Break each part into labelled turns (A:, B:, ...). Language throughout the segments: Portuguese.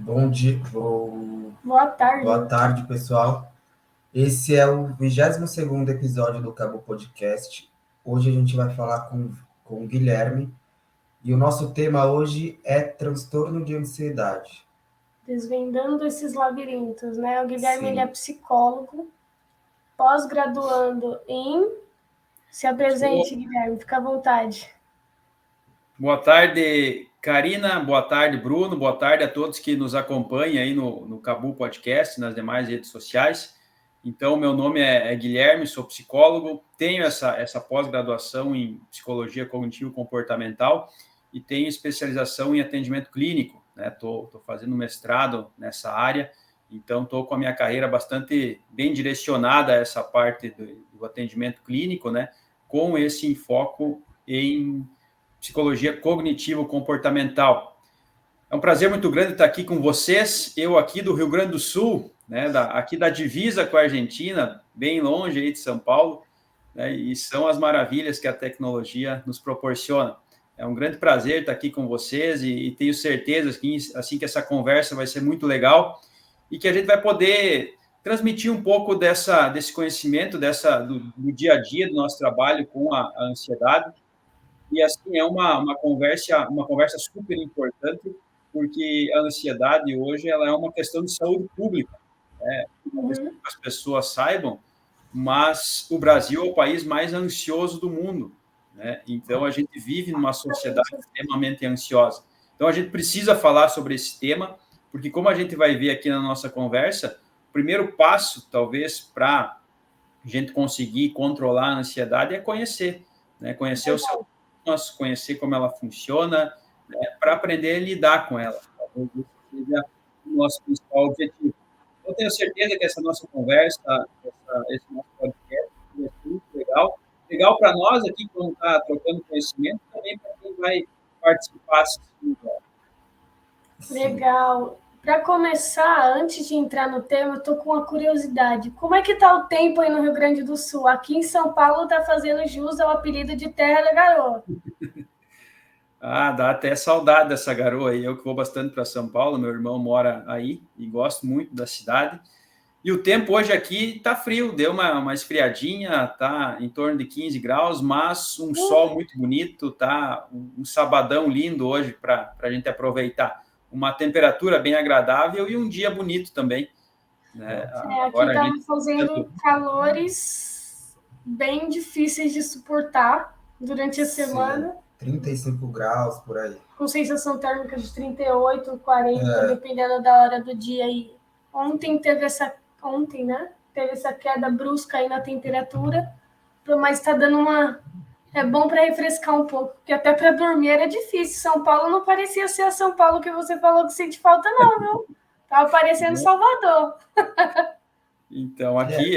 A: Bom dia,
B: Boa tarde.
A: boa tarde, pessoal. Esse é o 22º episódio do Cabo Podcast. Hoje a gente vai falar com o Guilherme e o nosso tema hoje é transtorno de ansiedade.
B: Desvendando esses labirintos, né? O Guilherme ele é
A: Sim.
B: psicólogo, pós-graduando em... Se apresente, Guilherme, fica à vontade.
C: Boa tarde, Karina. Boa tarde, Bruno. Boa tarde a todos que nos acompanham aí no Cabu Podcast, nas demais redes sociais. Então, meu nome é Guilherme, sou psicólogo, tenho essa pós-graduação em psicologia cognitivo-comportamental e tenho especialização em atendimento clínico, né? Tô fazendo mestrado nessa área, então estou com a minha carreira bastante bem direcionada a essa parte do atendimento clínico, né? Com esse enfoque em psicologia cognitivo-comportamental. É um prazer muito grande estar aqui com vocês, eu aqui do Rio Grande do Sul, né, aqui da divisa com a Argentina, bem longe aí de São Paulo, né, e são as maravilhas que a tecnologia nos proporciona. É um grande prazer estar aqui com vocês e tenho certeza que assim que essa conversa vai ser muito legal e que a gente vai poder transmitir um pouco desse conhecimento do dia a dia do nosso trabalho com a ansiedade. E assim é uma conversa super importante, porque a ansiedade hoje ela é uma questão de saúde pública, né? As pessoas saibam, mas o Brasil é o país mais ansioso do mundo, né? Então a gente vive numa sociedade extremamente ansiosa. Então a gente precisa falar sobre esse tema, porque como a gente vai ver aqui na nossa conversa, o primeiro passo, talvez, para a gente conseguir controlar a ansiedade é conhecer, né? Conhecer o seu conhecer como ela funciona, né, para aprender a lidar com ela. Talvez esse seja o nosso principal objetivo. Eu tenho certeza que essa nossa conversa, esse nosso podcast vai ser muito legal. Legal para nós aqui, quando está trocando conhecimento, também para quem vai participar assistindo.
B: Legal. Para começar, antes de entrar no tema, eu estou com uma curiosidade. Como é que está o tempo aí no Rio Grande do Sul? Aqui em São Paulo está fazendo jus ao apelido de Terra da Garoa.
C: Dá até saudade dessa garoa aí. Eu que vou bastante para São Paulo, meu irmão mora aí e gosto muito da cidade. E o tempo hoje aqui está frio, deu uma esfriadinha, está em torno de 15 graus, mas um sol muito bonito, tá um sabadão lindo hoje para a gente aproveitar. Uma temperatura bem agradável e um dia bonito também. Né?
B: Aqui está fazendo calores bem difíceis de suportar durante a semana.
A: 35 graus por aí.
B: Com sensação térmica de 38, 40, dependendo da hora do dia. E ontem, né? Teve essa queda brusca aí na temperatura, mas está dando uma... É bom para refrescar um pouco, porque até para dormir era difícil. São Paulo não parecia ser a São Paulo que você falou que sente falta, não, viu? Tava parecendo Salvador.
C: Então, aqui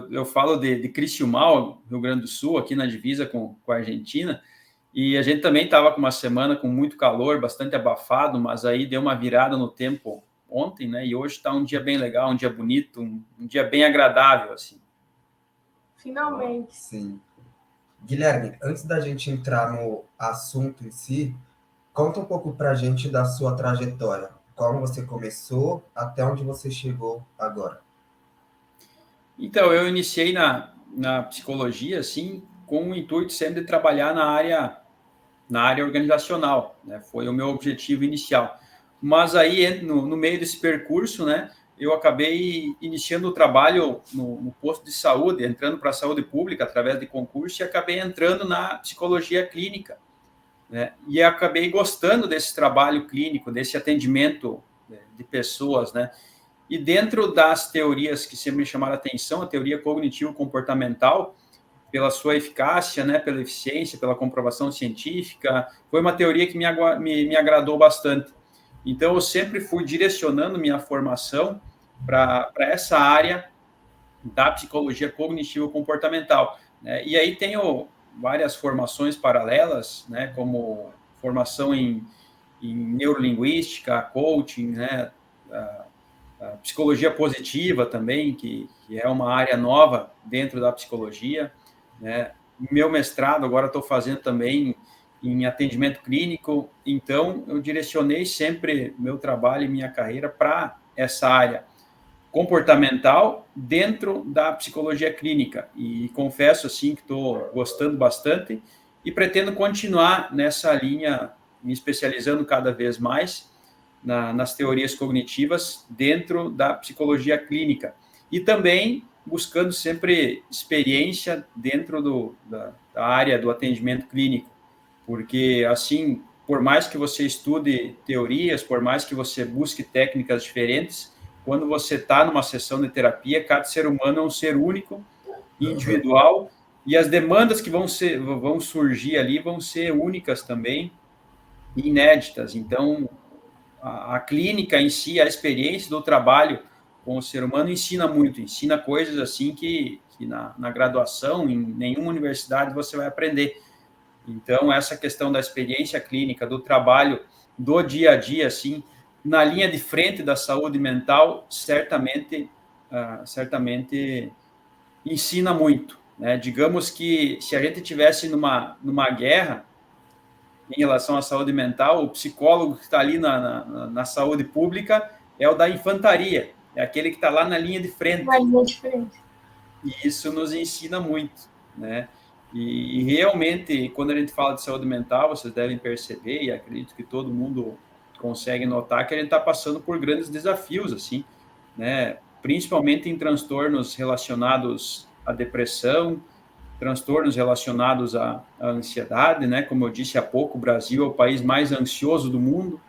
C: eu falo de Criciúmal, Rio Grande do Sul, aqui na divisa com a Argentina, e a gente também estava com uma semana com muito calor, bastante abafado, mas aí deu uma virada no tempo ontem, né? E hoje está um dia bem legal, um dia bonito, um dia bem agradável, assim.
B: Finalmente.
A: Sim. Guilherme, antes da gente entrar no assunto em si, conta um pouco para a gente da sua trajetória. Como você começou, até onde você chegou agora.
C: Então, eu iniciei na psicologia, assim, com o intuito sempre de trabalhar na área organizacional, né? Foi o meu objetivo inicial. Mas aí, no meio desse percurso, né, eu acabei iniciando o trabalho no posto de saúde, entrando para a saúde pública através de concurso e acabei entrando na psicologia clínica, né? E acabei gostando desse trabalho clínico, desse atendimento, né, de pessoas, né? E dentro das teorias que sempre me chamaram a atenção, a teoria cognitivo-comportamental, pela sua eficácia, né, pela eficiência, pela comprovação científica, foi uma teoria que me agradou bastante. Então, eu sempre fui direcionando minha formação para essa área da psicologia cognitivo-comportamental, né? E aí tenho várias formações paralelas, né, como formação em neurolinguística, coaching, né, a psicologia positiva também, que é uma área nova dentro da psicologia, né? Meu mestrado agora estou fazendo também em atendimento clínico, então eu direcionei sempre meu trabalho e minha carreira para essa área comportamental dentro da psicologia clínica, e confesso assim que estou gostando bastante e pretendo continuar nessa linha, me especializando cada vez mais nas teorias cognitivas dentro da psicologia clínica, e também buscando sempre experiência dentro da área do atendimento clínico, porque assim, por mais que você estude teorias, por mais que você busque técnicas diferentes, quando você está numa sessão de terapia, cada ser humano é um ser único, individual, e as demandas que vão surgir ali vão ser únicas também, inéditas. Então, a clínica em si, a experiência do trabalho com o ser humano ensina muito, ensina coisas assim que na graduação, em nenhuma universidade você vai aprender. Então, essa questão da experiência clínica, do trabalho, do dia a dia, assim, na linha de frente da saúde mental, certamente ensina muito, né? Digamos que se a gente tivesse numa guerra em relação à saúde mental, o psicólogo que está ali na saúde pública é o da infantaria, é aquele que está lá na linha de frente.
B: Na linha de frente.
C: E isso nos ensina muito, né? E realmente, quando a gente fala de saúde mental, vocês devem perceber, e acredito que todo mundo consegue notar, que a gente está passando por grandes desafios, assim, né? Principalmente em transtornos relacionados à depressão, transtornos relacionados à ansiedade, né? Como eu disse há pouco, o Brasil é o país mais ansioso do mundo,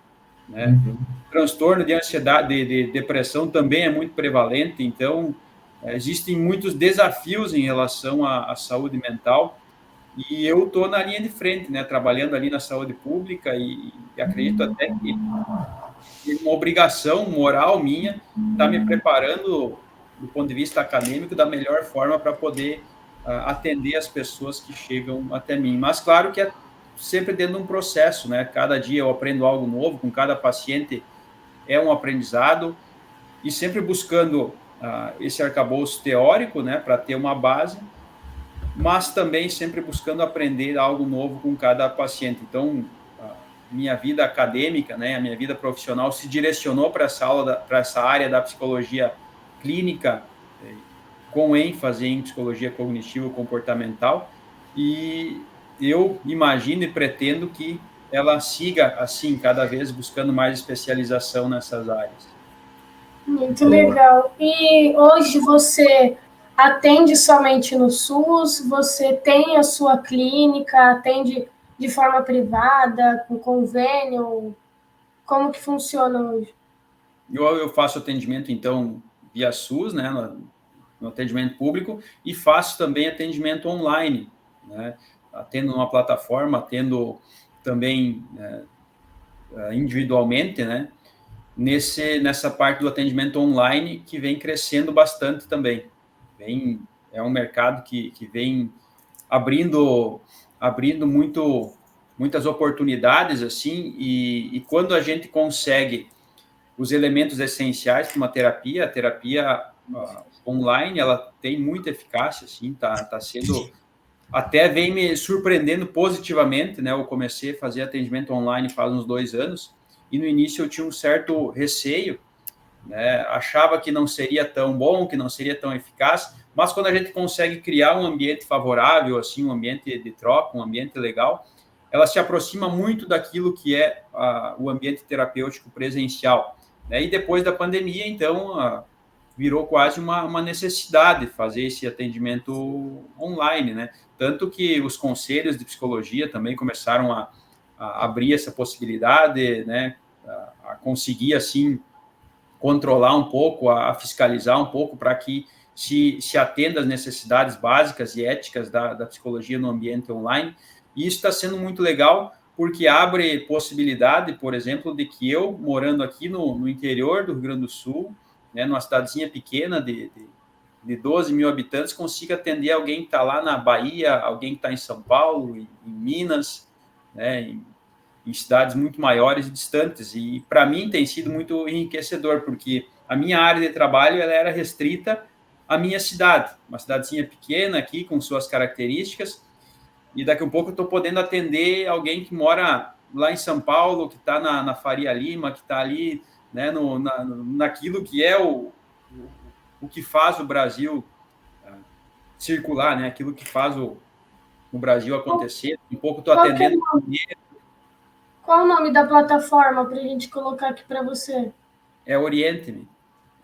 C: né?
A: Uhum.
C: Transtorno de ansiedade, de depressão também é muito prevalente, então existem muitos desafios em relação à saúde mental, e eu estou na linha de frente, né? Trabalhando ali na saúde pública, e acredito até que é uma obrigação moral minha estar me preparando do ponto de vista acadêmico da melhor forma para poder atender as pessoas que chegam até mim. Mas claro que é sempre dentro de um processo, né? Cada dia eu aprendo algo novo, com cada paciente é um aprendizado, e sempre buscando esse arcabouço teórico, né, para ter uma base, mas também sempre buscando aprender algo novo com cada paciente. Então, minha vida acadêmica, né, a minha vida profissional se direcionou para essa área da psicologia clínica, com ênfase em psicologia cognitivo-comportamental, e eu imagino e pretendo que ela siga assim, cada vez buscando mais especialização nessas áreas.
B: Muito legal. E hoje você atende somente no SUS? Você tem a sua clínica? Atende de forma privada, com convênio? Como que funciona hoje?
C: Eu faço atendimento, então, via SUS, né, no atendimento público, e faço também atendimento online, né, atendo numa plataforma, atendo também individualmente, né, nessa parte do atendimento online, que vem crescendo bastante também. É um mercado que vem abrindo muitas oportunidades, assim, e quando a gente consegue os elementos essenciais para uma terapia, a terapia online, ela tem muita eficácia, assim, tá sendo, até vem me surpreendendo positivamente, né? Eu comecei a fazer atendimento online faz uns 2 anos, e no início eu tinha um certo receio, né? Achava que não seria tão bom, que não seria tão eficaz, mas quando a gente consegue criar um ambiente favorável, assim, um ambiente de troca, um ambiente legal, ela se aproxima muito daquilo que é o ambiente terapêutico presencial, né? E depois da pandemia, então, virou quase uma necessidade fazer esse atendimento online, né? Tanto que os conselhos de psicologia também começaram a abrir essa possibilidade, né? A conseguir, assim, controlar um pouco, a fiscalizar um pouco, para que se atenda às necessidades básicas e éticas da psicologia no ambiente online. E isso está sendo muito legal, porque abre possibilidade, por exemplo, de que eu, morando aqui no interior do Rio Grande do Sul, né, numa cidadezinha pequena de 12 mil habitantes, consiga atender alguém que está lá na Bahia, alguém que está em São Paulo, em Minas, né, em cidades muito maiores e distantes. E para mim tem sido muito enriquecedor, porque a minha área de trabalho ela era restrita à minha cidade, uma cidadezinha pequena aqui, com suas características, e daqui a pouco eu estou podendo atender alguém que mora lá em São Paulo, que está na Faria Lima, que está ali, né, naquilo que é o que faz o Brasil circular, né, aquilo que faz o Brasil acontecer. Um pouco estou atendendo.
B: Qual o nome da plataforma para a gente colocar aqui para você?
C: É Oriente-me.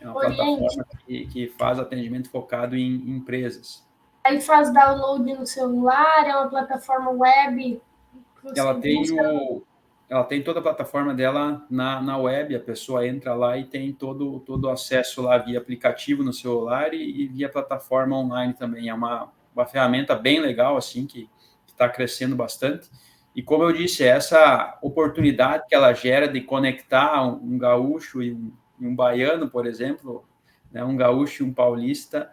C: É uma
B: Oriente.
C: plataforma que faz atendimento focado em empresas.
B: Aí faz download no celular, é uma plataforma web.
C: Ela tem toda a plataforma dela na web, a pessoa entra lá e tem todo o acesso lá via aplicativo no celular e via plataforma online também. É uma ferramenta bem legal, assim, que está crescendo bastante. E como eu disse, essa oportunidade que ela gera de conectar um gaúcho e um baiano, por exemplo, né, um gaúcho e um paulista,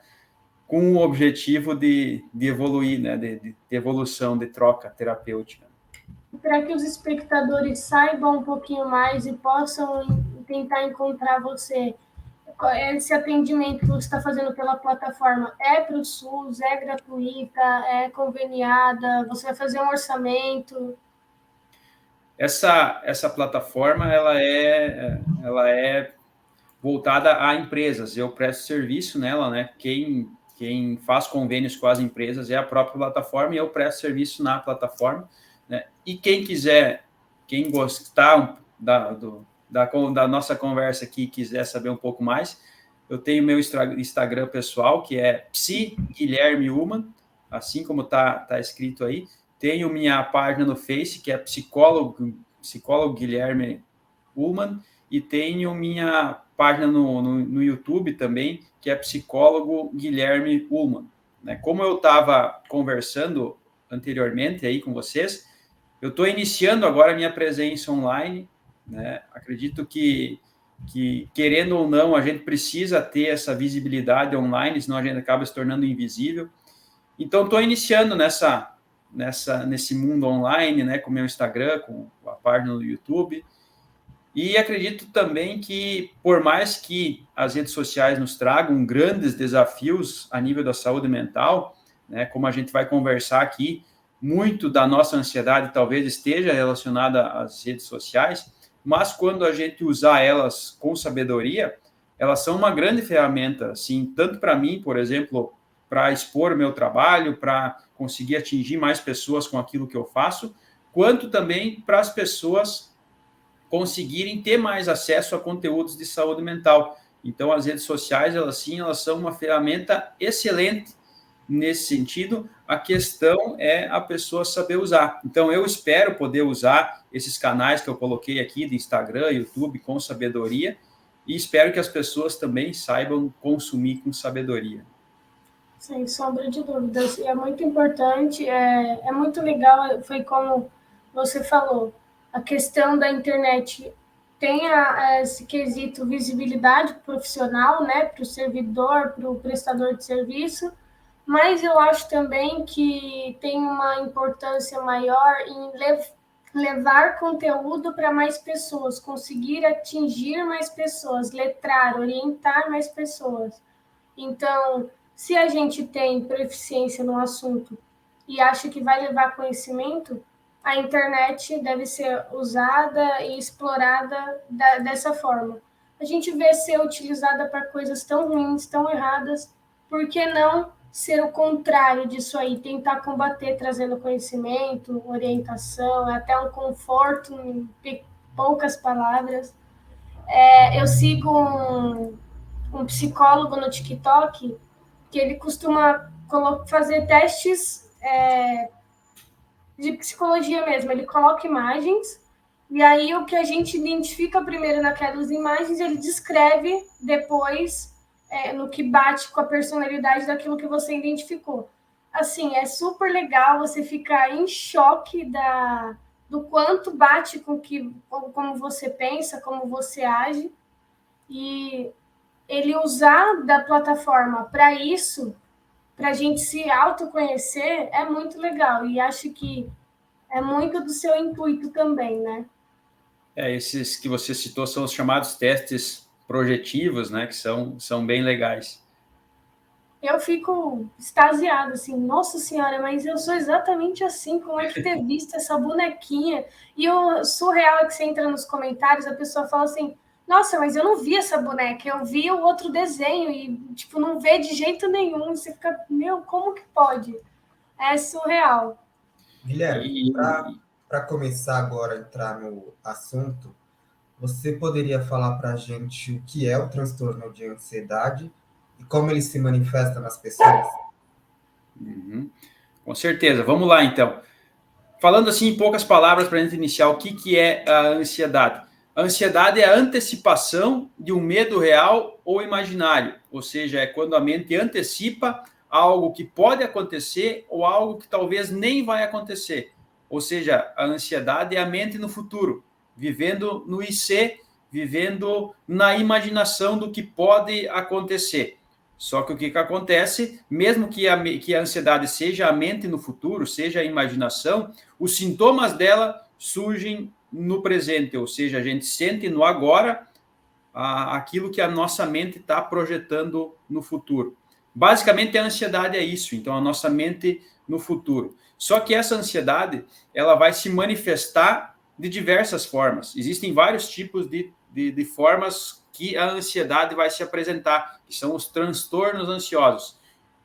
C: com o objetivo de evoluir, né, de evolução, de troca terapêutica.
B: Para que os espectadores saibam um pouquinho mais e possam tentar encontrar você, esse atendimento que você está fazendo pela plataforma é para o SUS, é gratuita, é conveniada, você vai fazer um orçamento?
C: Essa plataforma ela é voltada a empresas. Eu presto serviço nela, né? Quem faz convênios com as empresas é a própria plataforma e eu presto serviço na plataforma, né? E quem gostar da nossa conversa aqui, quiser saber um pouco mais, eu tenho meu Instagram pessoal, que é Psi Guilherme Ullmann, assim como tá escrito aí. Tenho minha página no Face, que é psicólogo Guilherme Ullmann, e tenho minha página no YouTube também, que é psicólogo Guilherme Ullmann. Né? Como eu estava conversando anteriormente aí com vocês, eu estou iniciando agora a minha presença online, né? Acredito que, querendo ou não, a gente precisa ter essa visibilidade online, senão a gente acaba se tornando invisível. Então, estou iniciando nesse mundo online, né, com o meu Instagram, com a página no YouTube. E acredito também que, por mais que as redes sociais nos tragam grandes desafios a nível da saúde mental, né, como a gente vai conversar aqui, muito da nossa ansiedade talvez esteja relacionada às redes sociais, mas quando a gente usar elas com sabedoria, elas são uma grande ferramenta, assim, tanto para mim, por exemplo, para expor o meu trabalho, para conseguir atingir mais pessoas com aquilo que eu faço, quanto também para as pessoas conseguirem ter mais acesso a conteúdos de saúde mental. Então, as redes sociais, elas são uma ferramenta excelente nesse sentido. A questão é a pessoa saber usar. Então, eu espero poder usar esses canais que eu coloquei aqui de Instagram, YouTube, com sabedoria, e espero que as pessoas também saibam consumir com sabedoria.
B: Sem sombra de dúvidas. E é muito importante, é muito legal, foi como você falou, a questão da internet tem esse quesito visibilidade profissional, né, para o servidor, para o prestador de serviço, mas eu acho também que tem uma importância maior em levar conteúdo para mais pessoas, conseguir atingir mais pessoas, letrar, orientar mais pessoas. Então, se a gente tem proficiência no assunto e acha que vai levar conhecimento, a internet deve ser usada e explorada dessa forma. A gente vê ser utilizada para coisas tão ruins, tão erradas, por que não ser o contrário disso aí? Tentar combater trazendo conhecimento, orientação, até um conforto em poucas palavras. Eu sigo um psicólogo no TikTok que ele costuma fazer testes de psicologia mesmo. Ele coloca imagens e aí o que a gente identifica primeiro naquelas imagens, ele descreve depois no que bate com a personalidade daquilo que você identificou. Assim, é super legal você ficar em choque do quanto bate com como você pensa, como você age. E ele usar da plataforma para isso, para a gente se autoconhecer, é muito legal. E acho que é muito do seu intuito também, né?
C: Esses que você citou são os chamados testes projetivos, né, que são bem legais.
B: eu fico extasiada, assim, nossa senhora, mas eu sou exatamente assim, como é que ter visto essa bonequinha? E o surreal é que você entra nos comentários, a pessoa fala assim, nossa, mas eu não vi essa boneca, eu vi o outro desenho, e, tipo, não vê de jeito nenhum, você fica, meu, como que pode? É surreal.
A: Guilherme,
C: E
A: para começar agora a entrar no assunto, você poderia falar para a gente o que é o transtorno de ansiedade e como ele se manifesta nas pessoas?
C: com certeza, vamos lá então. Falando assim em poucas palavras para a gente iniciar, o que é a ansiedade? A ansiedade é a antecipação de um medo real ou imaginário, ou seja, é quando a mente antecipa algo que pode acontecer ou algo que talvez nem vai acontecer. Ou seja, a ansiedade é a mente no futuro, vivendo no IC, vivendo na imaginação do que pode acontecer. Só que o que acontece, mesmo que a ansiedade seja a mente no futuro, seja a imaginação, os sintomas dela surgem no presente, ou seja, a gente sente no agora aquilo que a nossa mente está projetando no futuro. Basicamente, a ansiedade é isso, então a nossa mente no futuro. Só que essa ansiedade, ela vai se manifestar de diversas formas. Existem vários tipos de formas que a ansiedade vai se apresentar, que são os transtornos ansiosos.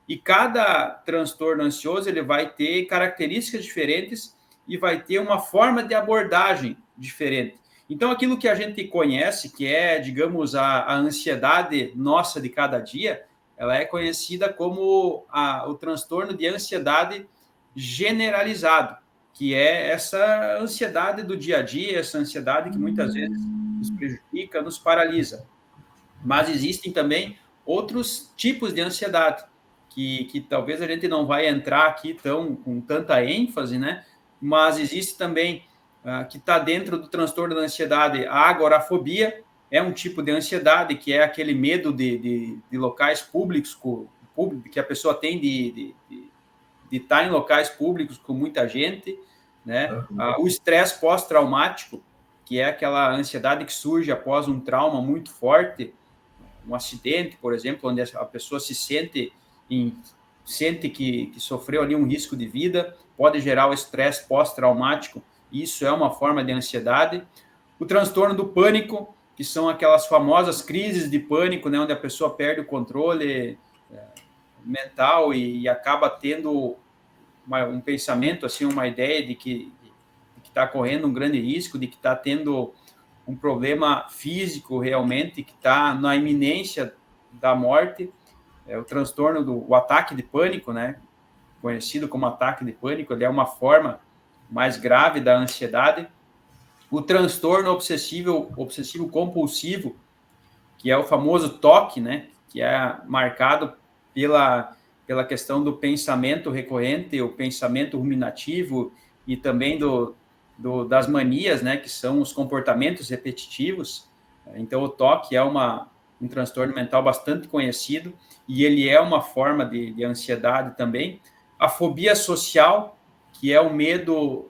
C: E cada transtorno ansioso ele vai ter características diferentes e vai ter uma forma de abordagem diferente. Então, aquilo que a gente conhece, que é, digamos, a ansiedade nossa de cada dia, ela é conhecida como o transtorno de ansiedade generalizado, que é essa ansiedade do dia a dia, essa ansiedade que muitas vezes nos prejudica, nos paralisa. Mas existem também outros tipos de ansiedade, que talvez a gente não vai entrar aqui com tanta ênfase, né? Mas existe também, que está dentro do transtorno da ansiedade, a agorafobia, é um tipo de ansiedade que é aquele medo de locais públicos, que a pessoa tem de estar em locais públicos com muita gente, né? O estresse pós-traumático, que é aquela ansiedade que surge após um trauma muito forte, um acidente, por exemplo, onde a pessoa sente que sofreu ali um risco de vida, pode gerar o estresse pós-traumático, isso é uma forma de ansiedade. O transtorno do pânico, que são aquelas famosas crises de pânico, né, onde a pessoa perde o controle mental e acaba tendo um pensamento, assim, uma ideia de que está correndo um grande risco, de que está tendo um problema físico realmente, que está na iminência da morte, é o transtorno o ataque de pânico, né? Conhecido como ataque de pânico, ele é uma forma mais grave da ansiedade. O transtorno obsessivo compulsivo, que é o famoso TOC, né? Que é marcado pela questão do pensamento recorrente, o pensamento ruminativo e também das manias, né, que são os comportamentos repetitivos. Então, o TOC é um transtorno mental bastante conhecido e ele é uma forma de ansiedade também. A fobia social, que é o medo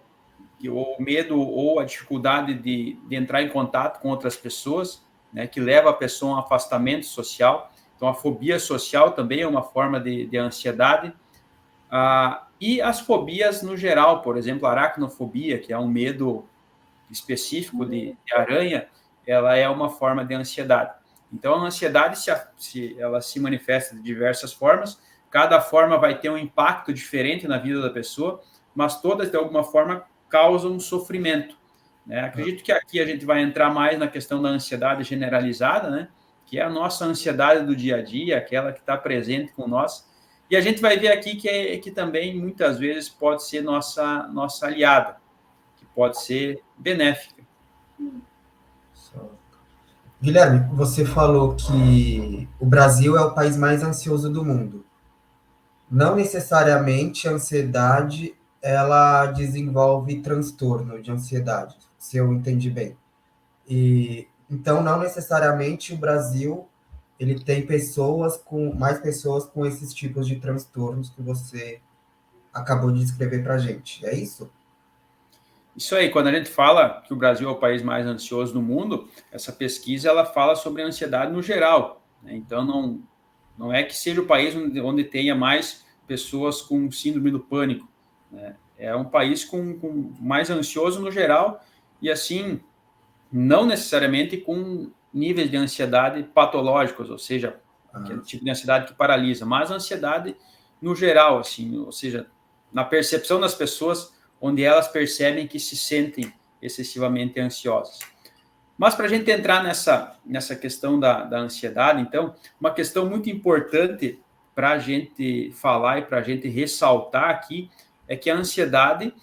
C: ou a dificuldade de entrar em contato com outras pessoas, né, que leva a pessoa a um afastamento social. Então, a fobia social também é uma forma de ansiedade. E as fobias no geral, por exemplo, a aracnofobia, que é um medo específico de aranha, ela é uma forma de ansiedade. Então, a ansiedade ela se manifesta de diversas formas, cada forma vai ter um impacto diferente na vida da pessoa, mas todas, de alguma forma, causam sofrimento. Né? Acredito que aqui a gente vai entrar mais na questão da ansiedade generalizada, né? Que é a nossa ansiedade do dia a dia, aquela que está presente com nós. E a gente vai ver aqui que também, muitas vezes, pode ser nossa aliada, que pode ser benéfica.
A: Guilherme, você falou que o Brasil é o país mais ansioso do mundo. Não necessariamente a ansiedade ela desenvolve transtorno de ansiedade, se eu entendi bem. E então não necessariamente o Brasil ele tem mais pessoas com esses tipos de transtornos que você acabou de descrever para a gente. É isso?
C: Isso aí, quando a gente fala que o Brasil é o país mais ansioso do mundo, essa pesquisa ela fala sobre a ansiedade no geral, né? Então Não é que seja o país onde tenha mais pessoas com síndrome do pânico, né? É um país com mais ansioso no geral, e assim, não necessariamente com níveis de ansiedade patológicos, ou seja, aquele tipo de ansiedade que paralisa, mas ansiedade no geral, assim, ou seja, na percepção das pessoas, onde elas percebem que se sentem excessivamente ansiosas. Mas para a gente entrar nessa questão da ansiedade, então, uma questão muito importante para a gente falar e para a gente ressaltar aqui é que a ansiedade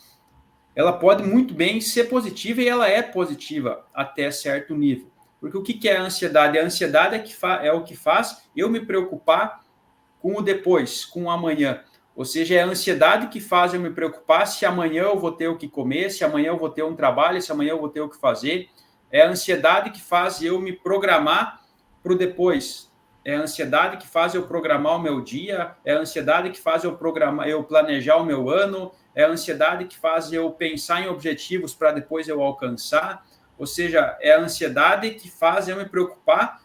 C: ela pode muito bem ser positiva, e ela é positiva até certo nível. Porque o que é a ansiedade? A ansiedade é o que faz eu me preocupar com o depois, com o amanhã. Ou seja, é a ansiedade que faz eu me preocupar se amanhã eu vou ter o que comer, se amanhã eu vou ter um trabalho, se amanhã eu vou ter o que fazer. É a ansiedade que faz eu me programar para o depois. É a ansiedade que faz eu programar o meu dia, é a ansiedade que faz eu planejar o meu ano, é a ansiedade que faz eu pensar em objetivos para depois eu alcançar. Ou seja, é a ansiedade que faz eu me preocupar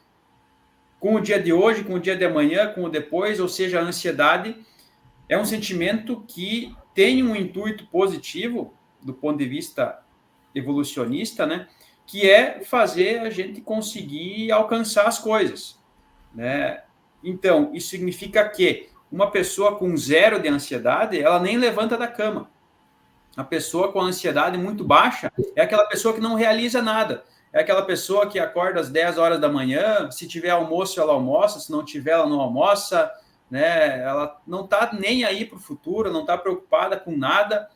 C: com o dia de hoje, com o dia de amanhã, com o depois. Ou seja, a ansiedade é um sentimento que tem um intuito positivo do ponto de vista evolucionista, né? Que é fazer a gente conseguir alcançar as coisas, né? Então, isso significa que uma pessoa com 0 de ansiedade, ela nem levanta da cama. A pessoa com ansiedade muito baixa é aquela pessoa que não realiza nada. É aquela pessoa que acorda às 10 horas da manhã, se tiver almoço, ela almoça, se não tiver, ela não almoça, né? Ela não está nem aí para o futuro, não está preocupada com nada.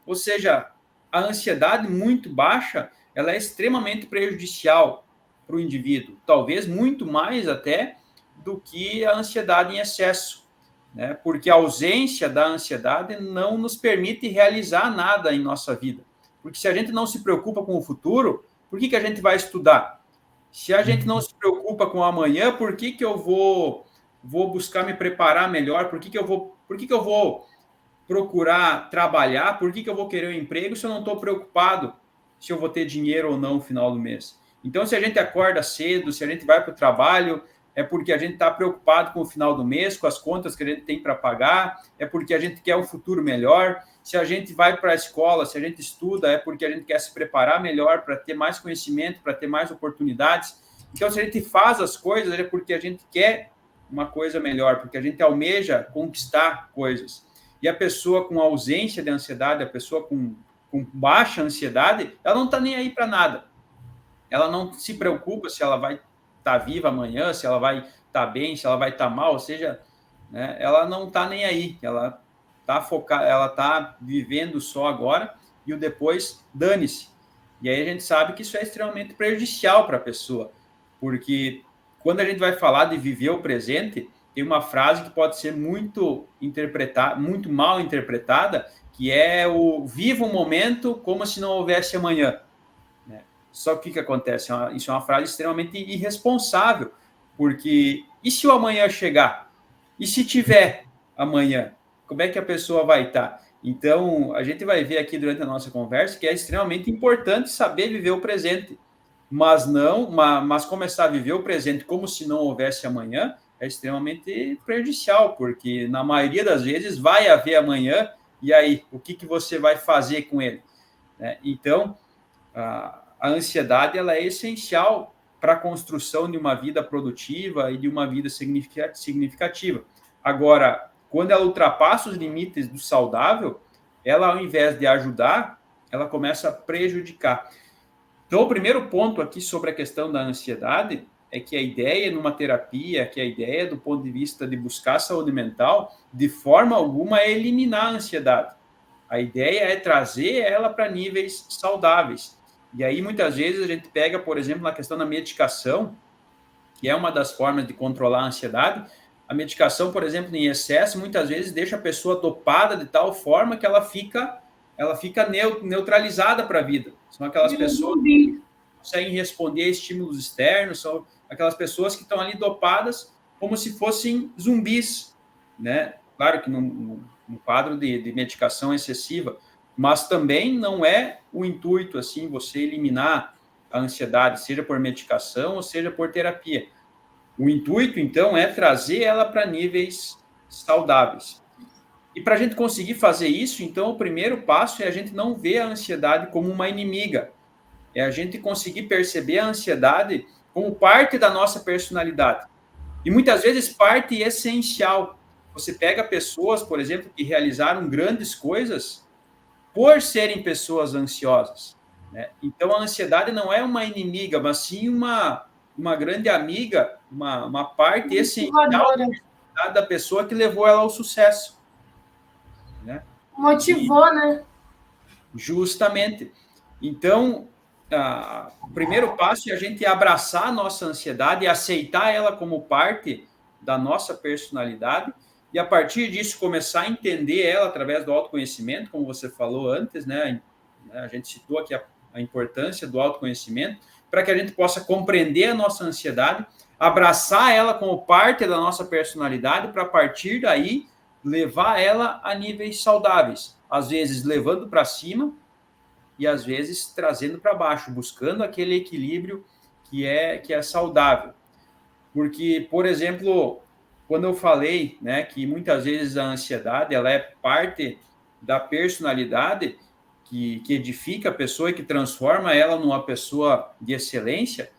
C: Ou seja, a ansiedade muito baixa, ela é extremamente prejudicial para o indivíduo, talvez muito mais até do que a ansiedade em excesso, né? Porque a ausência da ansiedade não nos permite realizar nada em nossa vida. Porque se a gente não se preocupa com o futuro, por que a gente vai estudar? Se a gente não se preocupa com o amanhã, por que eu vou buscar me preparar melhor? Por que eu vou procurar trabalhar? Por que eu vou querer um emprego se eu não estou preocupado se eu vou ter dinheiro ou não no final do mês? Então, se a gente acorda cedo, se a gente vai para o trabalho, é porque a gente está preocupado com o final do mês, com as contas que a gente tem para pagar, é porque a gente quer um futuro melhor. Se a gente vai para a escola, se a gente estuda, é porque a gente quer se preparar melhor para ter mais conhecimento, para ter mais oportunidades. Então, se a gente faz as coisas, é porque a gente quer uma coisa melhor, porque a gente almeja conquistar coisas. E a pessoa com ausência de ansiedade, a pessoa com baixa ansiedade, ela não está nem aí para nada. Ela não se preocupa se ela vai estar viva amanhã, se ela vai estar bem, se ela vai estar mal, ou seja, né, ela não está nem aí. Ela está focada, ela está vivendo só agora, e o depois dane-se. E aí a gente sabe que isso é extremamente prejudicial para a pessoa, porque quando a gente vai falar de viver o presente, tem uma frase que pode ser muito mal interpretada, que é o viva o momento como se não houvesse amanhã. Só que o que acontece? Isso é uma frase extremamente irresponsável, porque e se o amanhã chegar? E se tiver amanhã? Como é que a pessoa vai estar? Então, a gente vai ver aqui durante a nossa conversa que é extremamente importante saber viver o presente, mas começar a viver o presente como se não houvesse amanhã é extremamente prejudicial, porque na maioria das vezes vai haver amanhã, e aí, o que você vai fazer com ele? Então, a ansiedade ela é essencial para a construção de uma vida produtiva e de uma vida significativa. Agora, quando ela ultrapassa os limites do saudável, ela, ao invés de ajudar, ela começa a prejudicar. Então, o primeiro ponto aqui sobre a questão da ansiedade é que a ideia numa terapia, que a ideia do ponto de vista de buscar saúde mental, de forma alguma é eliminar a ansiedade. A ideia é trazer ela para níveis saudáveis. E aí, muitas vezes, a gente pega, por exemplo, na questão da medicação, que é uma das formas de controlar a ansiedade. A medicação, por exemplo, em excesso, muitas vezes deixa a pessoa dopada de tal forma que ela fica neutralizada para a vida. São aquelas pessoas que conseguem responder a estímulos externos, são aquelas pessoas que estão ali dopadas como se fossem zumbis, né? Claro que num quadro de medicação excessiva, mas também não é o intuito, assim, você eliminar a ansiedade, seja por medicação ou seja por terapia. O intuito, então, é trazer ela para níveis saudáveis. E para a gente conseguir fazer isso, então, o primeiro passo é a gente não ver a ansiedade como uma inimiga. É a gente conseguir perceber a ansiedade como parte da nossa personalidade. E muitas vezes parte essencial. Você pega pessoas, por exemplo, que realizaram grandes coisas por serem pessoas ansiosas, né? Então, a ansiedade não é uma inimiga, mas sim uma grande amiga, uma parte essencial da pessoa que levou ela ao sucesso, né?
B: Motivou, né?
C: Justamente. Então, o primeiro passo é a gente abraçar a nossa ansiedade e aceitar ela como parte da nossa personalidade, e a partir disso começar a entender ela através do autoconhecimento, como você falou antes, né? A gente citou aqui a importância do autoconhecimento, para que a gente possa compreender a nossa ansiedade, abraçar ela como parte da nossa personalidade, para a partir daí levar ela a níveis saudáveis, às vezes levando para cima e às vezes trazendo para baixo, buscando aquele equilíbrio que é saudável. Porque, por exemplo, quando eu falei, né, que muitas vezes a ansiedade ela é parte da personalidade que edifica a pessoa e que transforma ela numa pessoa de excelência,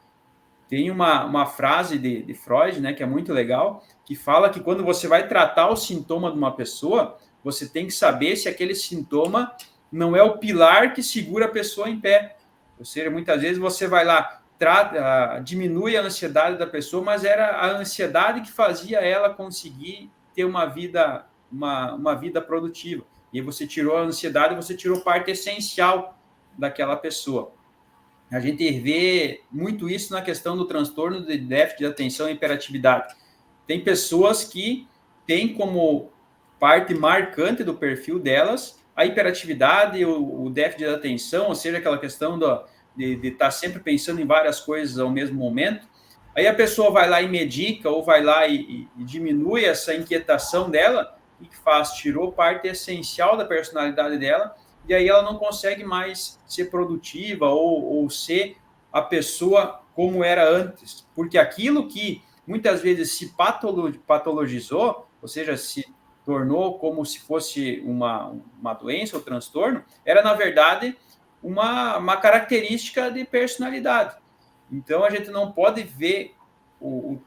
C: tem uma frase de Freud, né, que é muito legal, que fala que quando você vai tratar o sintoma de uma pessoa, você tem que saber se aquele sintoma não é o pilar que segura a pessoa em pé. Ou seja, muitas vezes você vai lá, diminui a ansiedade da pessoa, mas era a ansiedade que fazia ela conseguir ter uma vida produtiva. E aí você tirou a ansiedade, você tirou parte essencial daquela pessoa. A gente vê muito isso na questão do transtorno de déficit de atenção e hiperatividade. Tem pessoas que têm como parte marcante do perfil delas a hiperatividade, o déficit de atenção, ou seja, aquela questão de estar sempre pensando em várias coisas ao mesmo momento. Aí a pessoa vai lá e medica, ou vai lá e diminui essa inquietação dela, e que faz? Tirou parte essencial da personalidade dela, e aí ela não consegue mais ser produtiva ou ser a pessoa como era antes. Porque aquilo que muitas vezes se patologizou, ou seja, se tornou como se fosse uma doença ou transtorno, era, na verdade, uma característica de personalidade. Então, a gente não pode ver o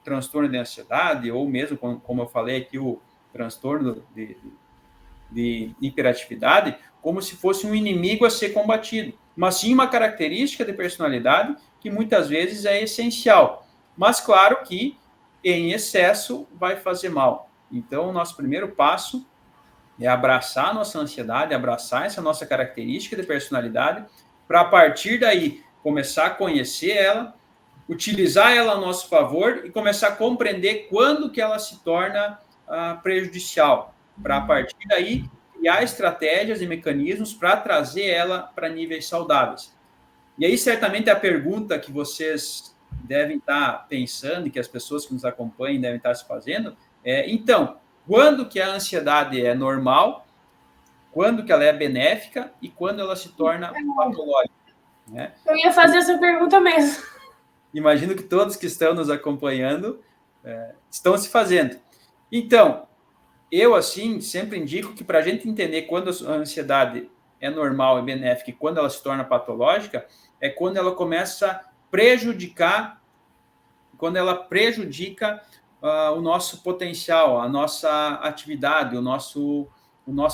C: transtorno de ansiedade, ou mesmo, como eu falei aqui, o transtorno de hiperatividade, como se fosse um inimigo a ser combatido, mas sim uma característica de personalidade que muitas vezes é essencial. Mas, claro que em excesso vai fazer mal. Então, o nosso primeiro passo é abraçar a nossa ansiedade, abraçar essa nossa característica de personalidade, para a partir daí começar a conhecer ela, utilizar ela a nosso favor e começar a compreender quando que ela se torna prejudicial, para a partir daí criar estratégias e mecanismos para trazer ela para níveis saudáveis. E aí, certamente, a pergunta que vocês devem estar pensando, e que as pessoas que nos acompanham devem estar se fazendo, então, quando que a ansiedade é normal, quando que ela é benéfica e quando ela se torna patológica, né?
B: Eu ia fazer essa pergunta mesmo.
C: Imagino que todos que estão nos acompanhando estão se fazendo. Então, eu, assim, sempre indico que para a gente entender quando a ansiedade é normal e benéfica e quando ela se torna patológica, é quando ela começa a prejudicar, o nosso potencial, a nossa atividade, o nosso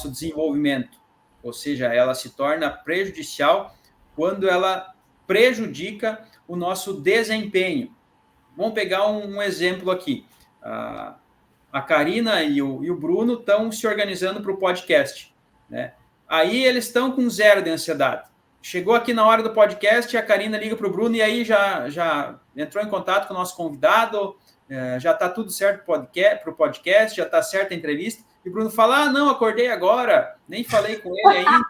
C: desenvolvimento. Ou seja, ela se torna prejudicial quando ela prejudica o nosso desempenho. Vamos pegar um exemplo aqui. A Karina e o Bruno estão se organizando para o podcast, né? Aí eles estão com 0 de ansiedade. Chegou aqui na hora do podcast, a Karina liga para o Bruno e aí já entrou em contato com o nosso convidado, já está tudo certo para o podcast, já está certa a entrevista. E o Bruno fala, não, acordei agora, nem falei com ele ainda,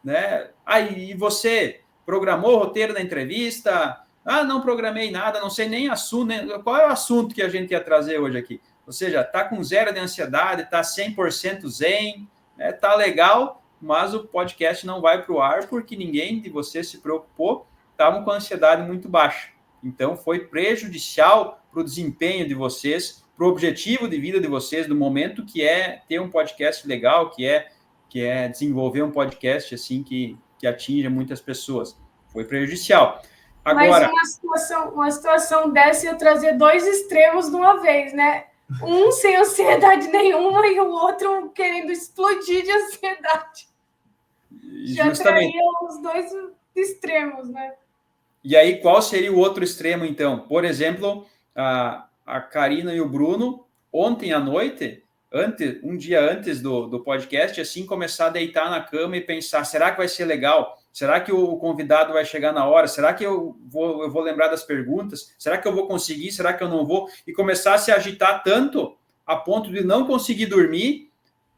C: né? Aí, e você programou o roteiro da entrevista? Não programei nada, não sei nem assunto, qual é o assunto que a gente ia trazer hoje aqui? Ou seja, está com 0 de ansiedade, está 100% zen, está legal, mas o podcast não vai para o ar porque ninguém de vocês se preocupou, estavam com a ansiedade muito baixa. Então, foi prejudicial para o desempenho de vocês, para o objetivo de vida de vocês, do momento que é ter um podcast legal, que é desenvolver um podcast assim que atinja muitas pessoas. Foi prejudicial. Agora,
B: mas uma situação dessa ia trazer dois extremos de uma vez, né? Um sem ansiedade nenhuma e o outro querendo explodir de ansiedade. Já traria os dois extremos, né?
C: E aí, qual seria o outro extremo, então? Por exemplo, a Karina e o Bruno, ontem à noite, um dia antes do podcast, assim, começar a deitar na cama e pensar, será que vai ser legal? Será que o convidado vai chegar na hora? Será que eu vou lembrar das perguntas? Será que eu vou conseguir? Será que eu não vou? E começar a se agitar tanto a ponto de não conseguir dormir.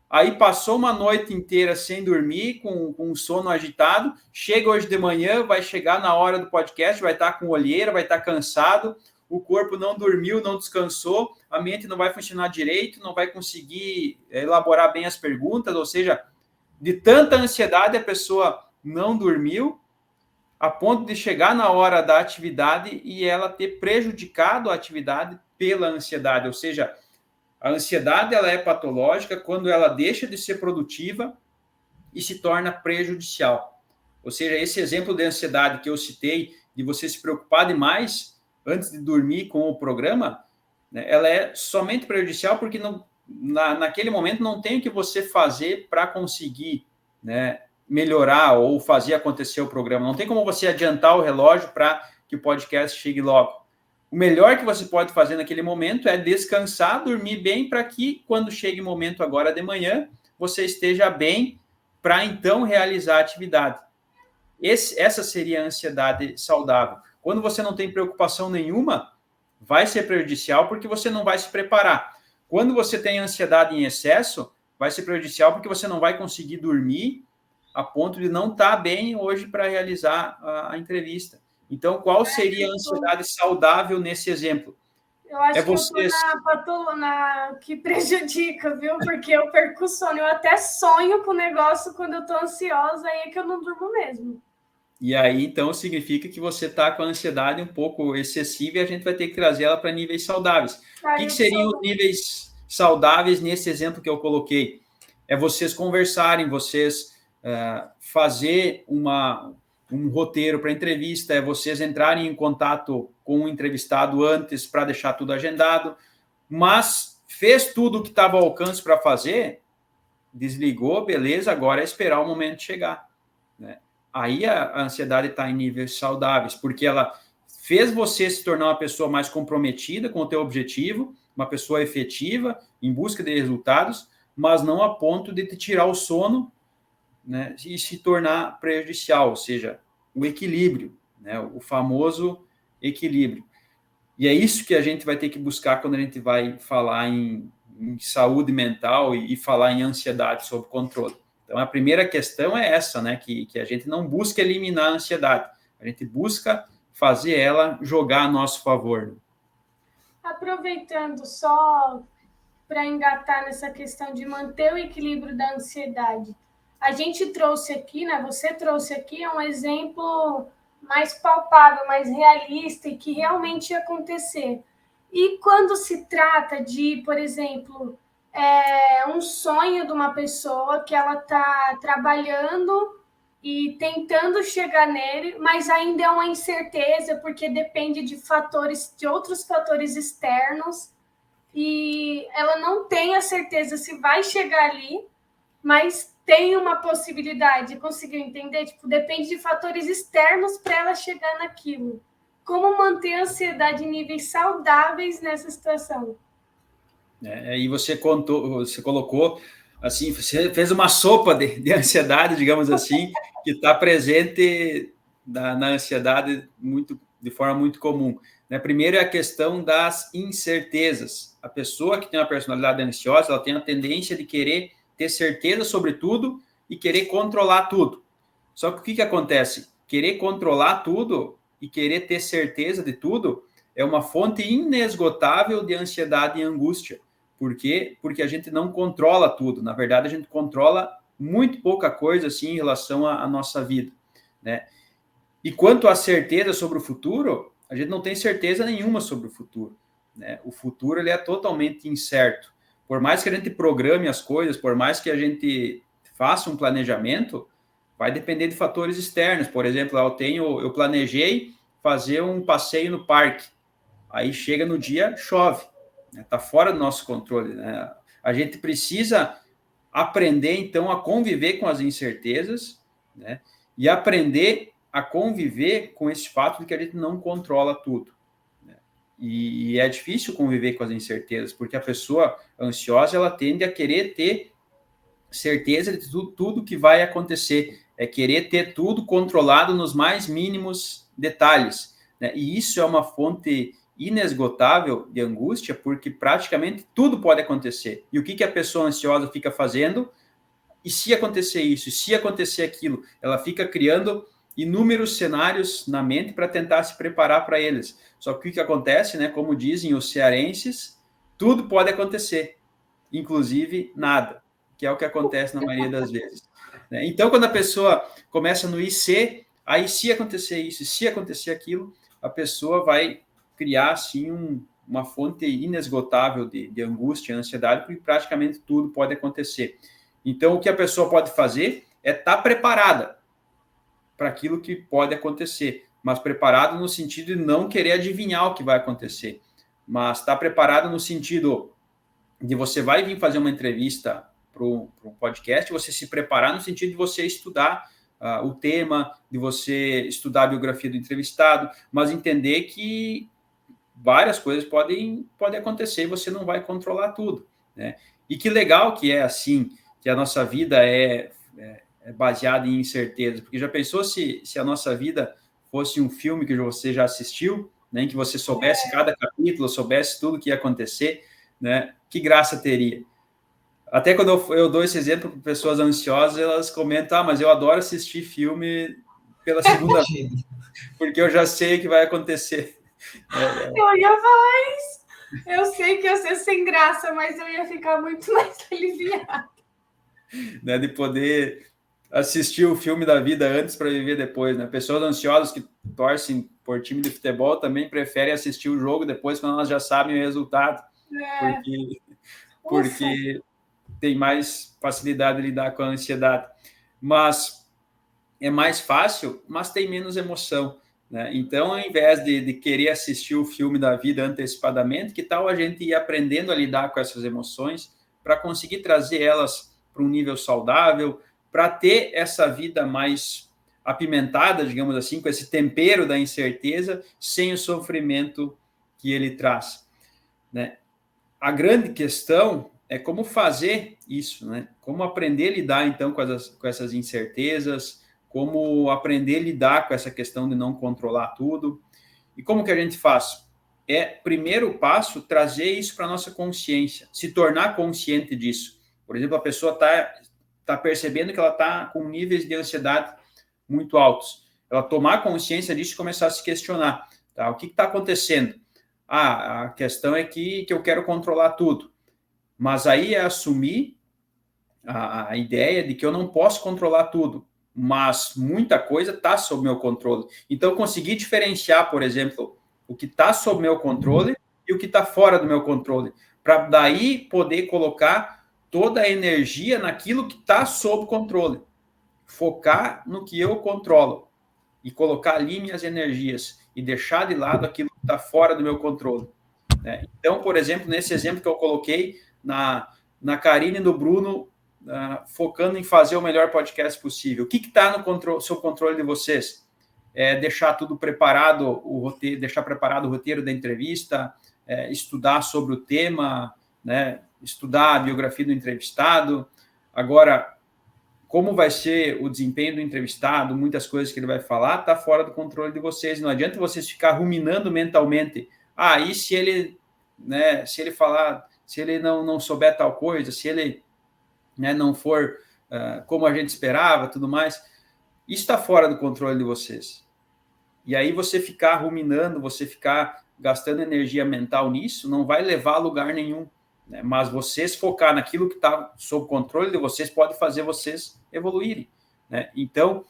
C: Aí passou uma noite inteira sem dormir, com um sono agitado, chega hoje de manhã, vai chegar na hora do podcast, vai estar com olheira, vai estar cansado, o corpo não dormiu, não descansou, a mente não vai funcionar direito, não vai conseguir elaborar bem as perguntas, ou seja, de tanta ansiedade a pessoa não dormiu, a ponto de chegar na hora da atividade e ela ter prejudicado a atividade pela ansiedade, ou seja, a ansiedade ela é patológica quando ela deixa de ser produtiva e se torna prejudicial. Ou seja, esse exemplo de ansiedade que eu citei, de você se preocupar demais antes de dormir com o programa, né, ela é somente prejudicial porque naquele momento não tem o que você fazer para conseguir, né, melhorar ou fazer acontecer o programa. Não tem como você adiantar o relógio para que o podcast chegue logo. O melhor que você pode fazer naquele momento é descansar, dormir bem, para que, quando chegue o momento agora de manhã, você esteja bem para, então, realizar a atividade. Essa seria a ansiedade saudável. Quando você não tem preocupação nenhuma, vai ser prejudicial porque você não vai se preparar. Quando você tem ansiedade em excesso, vai ser prejudicial porque você não vai conseguir dormir a ponto de não estar bem hoje para realizar a entrevista. Então, qual seria a ansiedade saudável nesse exemplo?
B: Eu acho que eu estou na que prejudica, viu? Porque eu perco o sono. Eu até sonho com o negócio quando eu estou ansiosa, aí é que eu não durmo mesmo.
C: E aí, então, significa que você está com a ansiedade um pouco excessiva e a gente vai ter que trazer ela para níveis saudáveis. O que seriam os níveis saudáveis nesse exemplo que eu coloquei? É vocês conversarem, vocês fazer um roteiro para entrevista, é vocês entrarem em contato com o entrevistado antes para deixar tudo agendado, mas fez tudo o que estava ao alcance para fazer, desligou, beleza, agora é esperar o momento chegar, né? Aí a ansiedade está em níveis saudáveis, porque ela fez você se tornar uma pessoa mais comprometida com o teu objetivo, uma pessoa efetiva, em busca de resultados, mas não a ponto de te tirar o sono, né, e se tornar prejudicial, ou seja, o equilíbrio, né, o famoso equilíbrio. E é isso que a gente vai ter que buscar quando a gente vai falar em saúde mental e falar em ansiedade sob controle. Então, a primeira questão é essa, né, que a gente não busca eliminar a ansiedade, a gente busca fazer ela jogar a nosso favor.
B: Aproveitando só para engatar nessa questão de manter o equilíbrio da ansiedade, a gente trouxe aqui, né? Você trouxe aqui um exemplo mais palpável, mais realista e que realmente ia acontecer. E quando se trata de, por exemplo, um sonho de uma pessoa que ela está trabalhando e tentando chegar nele, mas ainda é uma incerteza porque depende de outros fatores externos e ela não tem a certeza se vai chegar ali, mas tem uma possibilidade, conseguiu entender? Tipo, depende de fatores externos para ela chegar naquilo. Como manter a ansiedade em níveis saudáveis nessa situação?
C: E você colocou, assim, você fez uma sopa de ansiedade, digamos assim, que está presente na ansiedade de forma muito comum. Né? Primeiro é a questão das incertezas. A pessoa que tem uma personalidade ansiosa, ela tem a tendência de querer ter certeza sobre tudo e querer controlar tudo. Só que o que acontece? Querer controlar tudo e querer ter certeza de tudo é uma fonte inesgotável de ansiedade e angústia. Por quê? Porque a gente não controla tudo. Na verdade, a gente controla muito pouca coisa assim, em relação à nossa vida, né? E quanto à certeza sobre o futuro, a gente não tem certeza nenhuma sobre o futuro, né? O futuro ele é totalmente incerto. Por mais que a gente programe as coisas, por mais que a gente faça um planejamento, vai depender de fatores externos. Por exemplo, eu planejei fazer um passeio no parque. Aí chega no dia, chove. Está fora do nosso controle, né? A gente precisa aprender, então, a conviver com as incertezas, né? E aprender a conviver com esse fato de que a gente não controla tudo, né? E é difícil conviver com as incertezas, porque a pessoa ansiosa, ela tende a querer ter certeza de tudo que vai acontecer, é querer ter tudo controlado nos mais mínimos detalhes, né? E isso é uma fonte inesgotável de angústia, porque praticamente tudo pode acontecer. E o que a pessoa ansiosa fica fazendo? E se acontecer isso? E se acontecer aquilo? Ela fica criando inúmeros cenários na mente para tentar se preparar para eles. Só que o que acontece, né? Como dizem os cearenses, tudo pode acontecer, inclusive nada, que é o que acontece na maioria das vezes, né? Então, quando a pessoa começa no IC, aí se acontecer isso, se acontecer aquilo, a pessoa vai criar, assim, uma fonte inesgotável de angústia e ansiedade, porque praticamente tudo pode acontecer. Então, o que a pessoa pode fazer é estar preparada para aquilo que pode acontecer, mas preparado no sentido de não querer adivinhar o que vai acontecer, mas estar preparado no sentido de você vai vir fazer uma entrevista para um podcast, você se preparar no sentido de você estudar o tema, de você estudar a biografia do entrevistado, mas entender que várias coisas podem acontecer e você não vai controlar tudo, né? E que legal que é assim, que a nossa vida é baseada em incerteza, porque já pensou se a nossa vida fosse um filme que você já assistiu, né, em que você soubesse cada capítulo, soubesse tudo que ia acontecer, né? Que graça teria. Até quando eu dou esse exemplo para pessoas ansiosas, elas comentam, mas eu adoro assistir filme pela segunda vez, porque eu já sei o que vai acontecer.
B: Eu ia falar isso. Eu sei que ia ser sem graça, mas eu ia ficar muito mais aliviada.
C: Né, de poder assistir o filme da vida antes para viver depois, né? Pessoas ansiosas que torcem por time de futebol também preferem assistir o jogo depois, quando elas já sabem o resultado, porque tem mais facilidade de lidar com a ansiedade. Mas é mais fácil, mas tem menos emoção, né? Então, ao invés de querer assistir o filme da vida antecipadamente, que tal a gente ir aprendendo a lidar com essas emoções para conseguir trazer elas para um nível saudável, para ter essa vida mais apimentada, digamos assim, com esse tempero da incerteza, sem o sofrimento que ele traz, né? A grande questão é como fazer isso, né? Como aprender a lidar, então, com essas incertezas, como aprender a lidar com essa questão de não controlar tudo. E como que a gente faz? Primeiro passo, trazer isso para a nossa consciência, se tornar consciente disso. Por exemplo, a pessoa está percebendo que ela está com níveis de ansiedade muito altos. Ela tomar consciência disso e começar a se questionar, tá? O que está acontecendo? A questão é que eu quero controlar tudo. Mas aí é assumir a ideia de que eu não posso controlar tudo, mas muita coisa está sob meu controle. Então, conseguir diferenciar, por exemplo, o que está sob meu controle e o que está fora do meu controle, para daí poder colocar toda a energia naquilo que está sob controle. Focar no que eu controlo e colocar ali minhas energias e deixar de lado aquilo que está fora do meu controle, né? Então, por exemplo, nesse exemplo que eu coloquei, na Karine e no Bruno, focando em fazer o melhor podcast possível. O que está no seu controle de vocês? Deixar tudo preparado, deixar preparado o roteiro da entrevista, estudar sobre o tema, né? Estudar a biografia do entrevistado. Agora, como vai ser o desempenho do entrevistado, muitas coisas que ele vai falar, está fora do controle de vocês. Não adianta vocês ficar ruminando mentalmente. E se ele, né, se ele falar, se ele não souber tal coisa, se ele, né, não for como a gente esperava, tudo mais, isso está fora do controle de vocês. E aí você ficar ruminando, você ficar gastando energia mental nisso, não vai levar a lugar nenhum, né? Mas vocês focar naquilo que está sob controle de vocês pode fazer vocês evoluírem, né? Então,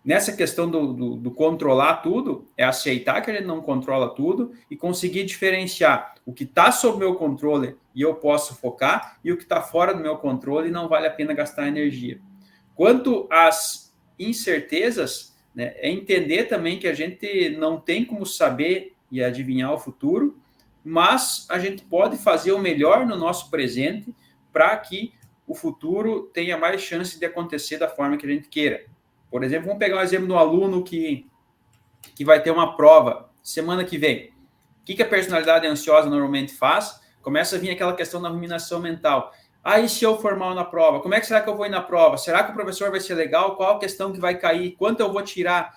C: nessa questão do controlar tudo, é aceitar que a gente não controla tudo e conseguir diferenciar o que está sob meu controle e eu posso focar e o que está fora do meu controle e não vale a pena gastar energia. Quanto às incertezas, né, é entender também que a gente não tem como saber e adivinhar o futuro, mas a gente pode fazer o melhor no nosso presente para que o futuro tenha mais chance de acontecer da forma que a gente queira. Por exemplo, vamos pegar um exemplo do aluno que vai ter uma prova semana que vem. O que a personalidade ansiosa normalmente faz? Começa a vir aquela questão da ruminação mental. E se eu for mal na prova? Como é que será que eu vou ir na prova? Será que o professor vai ser legal? Qual a questão que vai cair? Quanto eu vou tirar?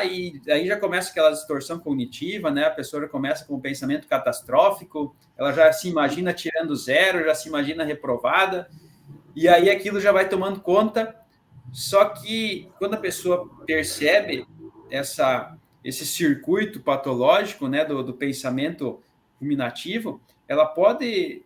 C: E aí já começa aquela distorção cognitiva, né? A pessoa começa com um pensamento catastrófico, ela já se imagina tirando zero, já se imagina reprovada, e aí aquilo já vai tomando conta. Só que quando a pessoa percebe esse circuito patológico, né, do pensamento ruminativo, ela pode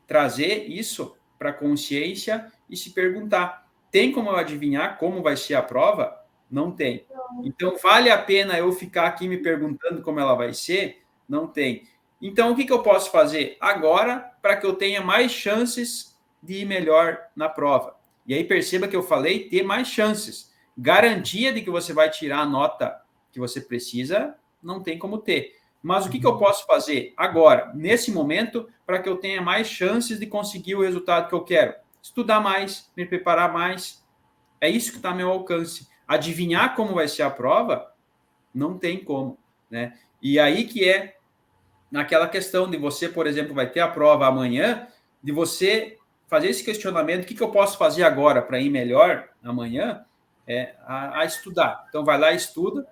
C: trazer isso para a consciência e se perguntar: tem como eu adivinhar como vai ser a prova? Não tem. Então, vale a pena eu ficar aqui me perguntando como ela vai ser? Não tem. Então, o que eu posso fazer agora para que eu tenha mais chances de ir melhor na prova? E aí perceba que eu falei ter mais chances. Garantia de que você vai tirar a nota que você precisa, não tem como ter. Mas o que eu posso fazer agora, nesse momento, para que eu tenha mais chances de conseguir o resultado que eu quero? Estudar mais, me preparar mais. É isso que está ao meu alcance. Adivinhar como vai ser a prova, não tem como, né? E aí que é naquela questão de você, por exemplo, vai ter a prova amanhã, de você fazer esse questionamento: o que eu posso fazer agora para ir melhor amanhã? A estudar. Então, vai lá e estuda,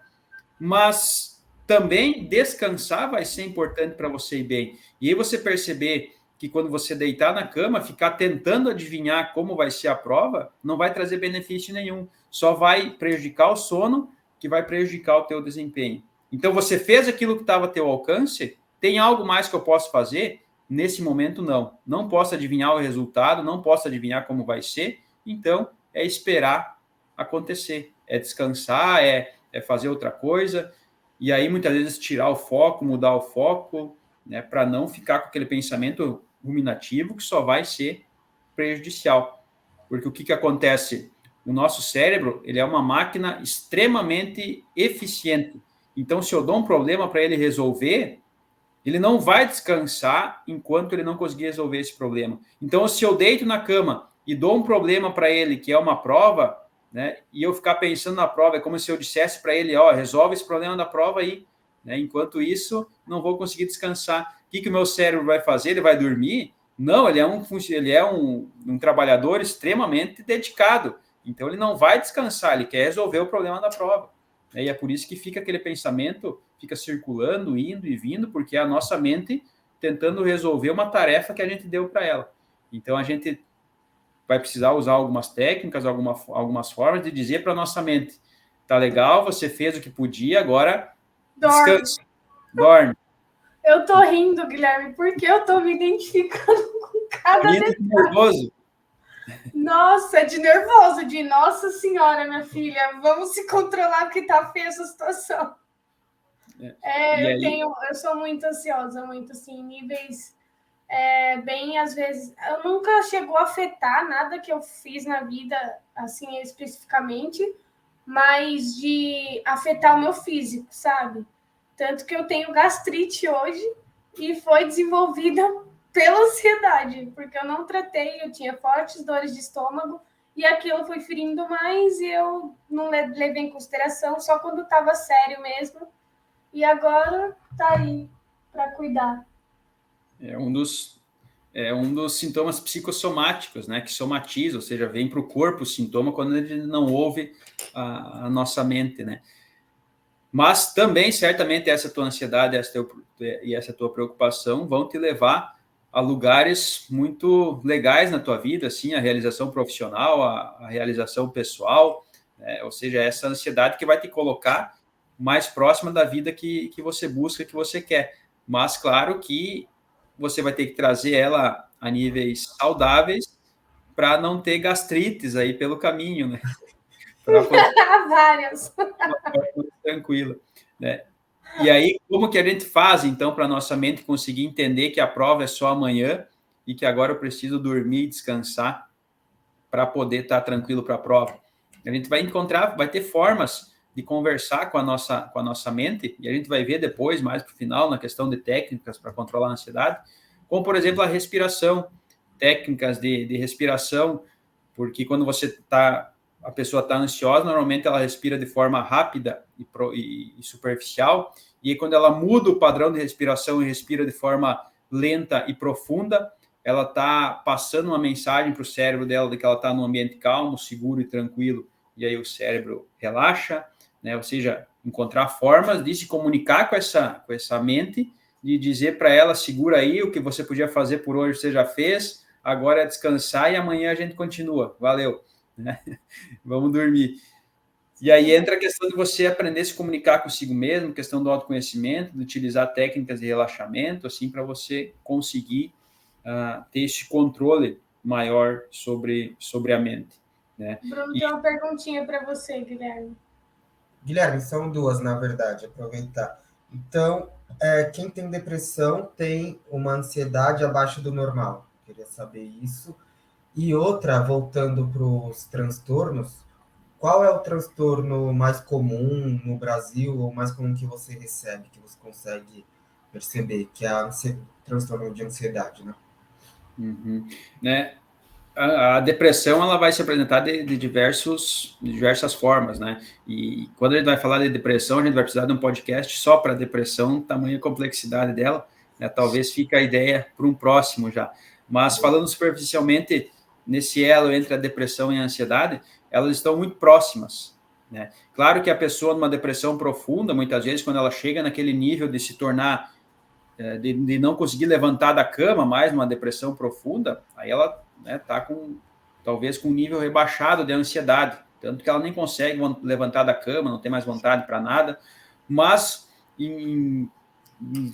C: mas também descansar vai ser importante para você ir bem. E aí você perceber que quando você deitar na cama, ficar tentando adivinhar como vai ser a prova, não vai trazer benefício nenhum. Só vai prejudicar o sono, que vai prejudicar o teu desempenho. Então, você fez aquilo que estava a teu alcance, tem algo mais que eu posso fazer? Nesse momento, não. Não posso adivinhar o resultado, não posso adivinhar como vai ser, então é esperar acontecer, é descansar, é fazer outra coisa, e aí muitas vezes tirar o foco, mudar o foco, né, para não ficar com aquele pensamento ruminativo que só vai ser prejudicial. Porque o que acontece? O nosso cérebro, ele é uma máquina extremamente eficiente. Então, se eu dou um problema para ele resolver, ele não vai descansar enquanto ele não conseguir resolver esse problema. Então, se eu deito na cama e dou um problema para ele, que é uma prova, né, e eu ficar pensando na prova, é como se eu dissesse para ele: resolve esse problema da prova aí. Né? Enquanto isso, não vou conseguir descansar. O que o meu cérebro vai fazer? Ele vai dormir? Não, ele é um trabalhador extremamente dedicado. Então, ele não vai descansar, ele quer resolver o problema da prova. E é por isso que fica aquele pensamento, fica circulando, indo e vindo, porque é a nossa mente tentando resolver uma tarefa que a gente deu para ela. Então, a gente vai precisar usar algumas técnicas, algumas formas de dizer para a nossa mente: tá legal, você fez o que podia, agora descansa, dorme.
B: Eu tô rindo, Guilherme, porque eu tô me identificando com cada detalhe.
C: Nervoso.
B: Nossa, de nervoso, de nossa senhora, minha filha, vamos se controlar porque tá feia essa situação. Eu sou muito ansiosa, muito assim, níveis bem, às vezes, eu nunca chegou a afetar nada que eu fiz na vida, assim, especificamente, mas de afetar o meu físico, sabe? Tanto que eu tenho gastrite hoje e foi desenvolvida pela ansiedade, porque eu não tratei, eu tinha fortes dores de estômago e aquilo foi ferindo mais e eu não levei em consideração só quando estava sério mesmo. E agora tá aí para cuidar.
C: É um dos sintomas psicossomáticos, né, que somatiza, ou seja, vem para o corpo o sintoma quando ele não ouve a nossa mente, né? Mas também, certamente, essa tua ansiedade e essa tua preocupação vão te levar a lugares muito legais na tua vida, assim, a realização profissional, a realização pessoal, né? Ou seja, essa ansiedade que vai te colocar mais próxima da vida que você busca, que você quer. Mas, claro que você vai ter que trazer ela a níveis saudáveis para não ter gastrites aí pelo caminho, né? para poder
B: Várias.
C: tranquila, né? E aí, como que a gente faz, então, para a nossa mente conseguir entender que a prova é só amanhã e que agora eu preciso dormir e descansar para poder estar tranquilo para a prova? A gente vai ter formas de conversar com a nossa mente, e a gente vai ver depois, mais para o final, na questão de técnicas para controlar a ansiedade, como, por exemplo, a respiração, técnicas de respiração, porque quando a pessoa está ansiosa, normalmente ela respira de forma rápida e superficial, e aí, quando ela muda o padrão de respiração e respira de forma lenta e profunda, ela está passando uma mensagem para o cérebro dela de que ela está num ambiente calmo, seguro e tranquilo, e aí o cérebro relaxa, né? Ou seja, encontrar formas de se comunicar com essa mente, de dizer para ela, segura aí, o que você podia fazer por hoje você já fez, agora é descansar e amanhã a gente continua, valeu, né? Vamos dormir. E aí entra a questão de você aprender a se comunicar consigo mesmo, questão do autoconhecimento, de utilizar técnicas de relaxamento, assim, para você conseguir ter esse controle maior sobre a mente, né?
B: Bruno, tem uma perguntinha para você, Guilherme.
A: Guilherme, são duas, na verdade, aproveitar. Então, quem tem depressão tem uma ansiedade abaixo do normal. Queria saber isso. E outra, voltando para os transtornos, qual é o transtorno mais comum no Brasil, ou mais comum que você recebe, que você consegue perceber, que é transtorno de ansiedade, né?
C: Uhum. Né? A depressão ela vai se apresentar de diversas formas, né? E quando a gente vai falar de depressão, a gente vai precisar de um podcast só para depressão, tamanha complexidade dela, né? Talvez fique a ideia para um próximo já. Mas falando superficialmente nesse elo entre a depressão e a ansiedade, elas estão muito próximas, né? Claro que a pessoa numa depressão profunda, muitas vezes, quando ela chega naquele nível de se tornar de não conseguir levantar da cama mais, numa depressão profunda, aí ela está talvez com um nível rebaixado de ansiedade, tanto que ela nem consegue levantar da cama, não tem mais vontade para nada, mas em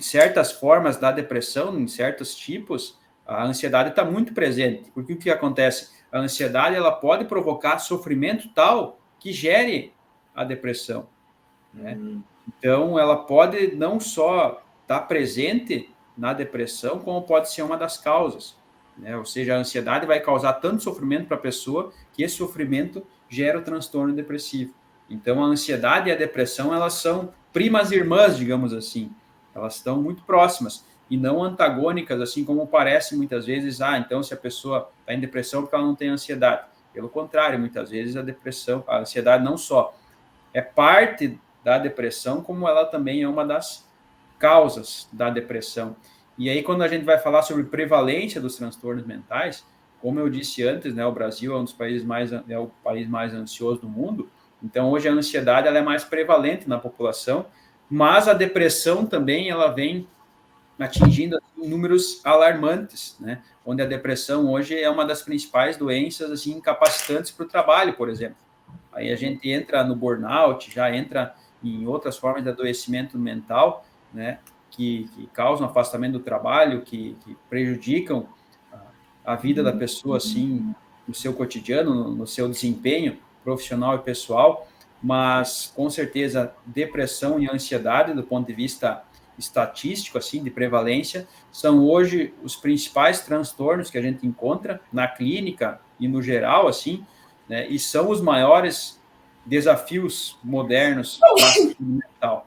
C: certas formas da depressão, em certos tipos, a ansiedade está muito presente, porque o que acontece? A ansiedade ela pode provocar sofrimento tal que gere a depressão, né? Então, ela pode não só estar presente na depressão, como pode ser uma das causas, né? Ou seja, a ansiedade vai causar tanto sofrimento para a pessoa que esse sofrimento gera o transtorno depressivo. Então, a ansiedade e a depressão, elas são primas irmãs, digamos assim. Elas estão muito próximas e não antagônicas, assim como parece muitas vezes. Então, se a pessoa está em depressão porque ela não tem ansiedade. Pelo contrário, muitas vezes a ansiedade não só é parte da depressão, como ela também é uma das causas da depressão. E aí, quando a gente vai falar sobre prevalência dos transtornos mentais, como eu disse antes, né, o Brasil é um dos países é o país mais ansioso do mundo, então hoje a ansiedade ela é mais prevalente na população, mas a depressão também ela vem atingindo assim, números alarmantes, né, onde a depressão hoje é uma das principais doenças assim, incapacitantes para o trabalho, por exemplo. Aí a gente entra no burnout, já entra em outras formas de adoecimento mental, né, que causam afastamento do trabalho, que prejudicam a vida da pessoa, assim, no seu cotidiano, no seu desempenho profissional e pessoal, mas, com certeza, depressão e ansiedade, do ponto de vista estatístico, assim, de prevalência, são hoje os principais transtornos que a gente encontra na clínica e no geral, assim, né, e são os maiores desafios modernos para a saúde mental,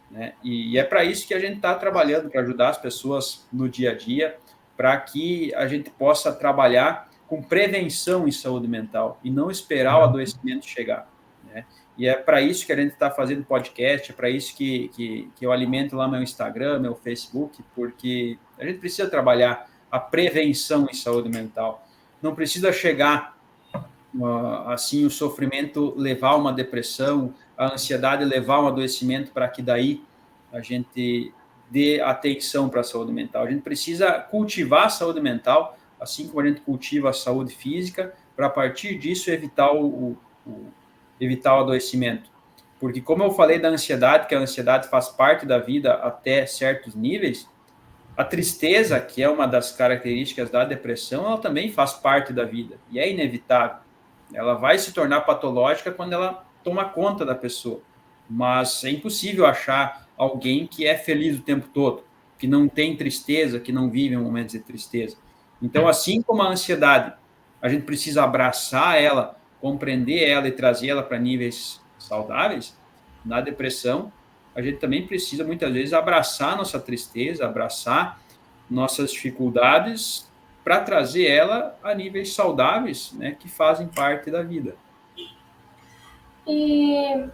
C: né? E é para isso que a gente está trabalhando, para ajudar as pessoas no dia a dia, para que a gente possa trabalhar com prevenção em saúde mental e não esperar o adoecimento chegar, né? E é para isso que a gente está fazendo podcast, é para isso que eu alimento lá meu Instagram, meu Facebook, porque a gente precisa trabalhar a prevenção em saúde mental. Não precisa chegar assim o sofrimento levar a uma depressão, a ansiedade levar a um adoecimento para que daí a gente dê atenção para a saúde mental. A gente precisa cultivar a saúde mental, assim como a gente cultiva a saúde física, para a partir disso evitar evitar o adoecimento. Porque como eu falei da ansiedade, que a ansiedade faz parte da vida até certos níveis, a tristeza, que é uma das características da depressão, ela também faz parte da vida e é inevitável. Ela vai se tornar patológica quando ela toma conta da pessoa. Mas é impossível achar alguém que é feliz o tempo todo, que não tem tristeza, que não vive momentos de tristeza. Então, assim como a ansiedade, a gente precisa abraçar ela, compreender ela e trazer ela para níveis saudáveis, na depressão, a gente também precisa, muitas vezes, abraçar nossa tristeza, abraçar nossas dificuldades para trazer ela a níveis saudáveis, né, que fazem parte da vida.
B: E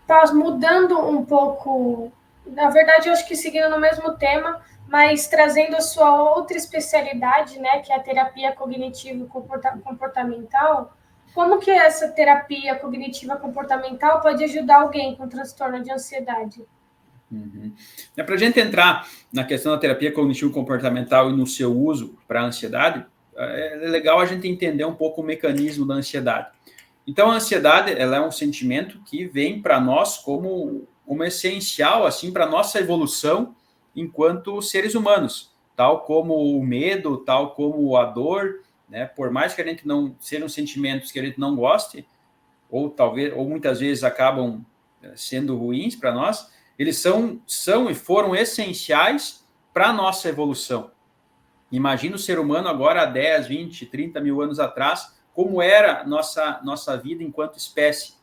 B: tá mudando um pouco, na verdade, eu acho que seguindo no mesmo tema, mas trazendo a sua outra especialidade, né, que é a terapia cognitiva e comportamental. Como que essa terapia cognitiva comportamental pode ajudar alguém com transtorno de ansiedade?
C: Uhum. Para a gente entrar na questão da terapia cognitivo-comportamental e no seu uso para a ansiedade, é legal a gente entender um pouco o mecanismo da ansiedade. Então, a ansiedade, ela é um sentimento que vem para nós como essencial, assim, para a nossa evolução enquanto seres humanos, tal como o medo, tal como a dor, né? Por mais que a gente não sejam sentimentos que a gente não goste, ou talvez, ou muitas vezes acabam sendo ruins para nós, eles são e foram essenciais para a nossa evolução. Imagina o ser humano agora há 10, 20, 30 mil anos atrás, como era nossa vida enquanto espécie.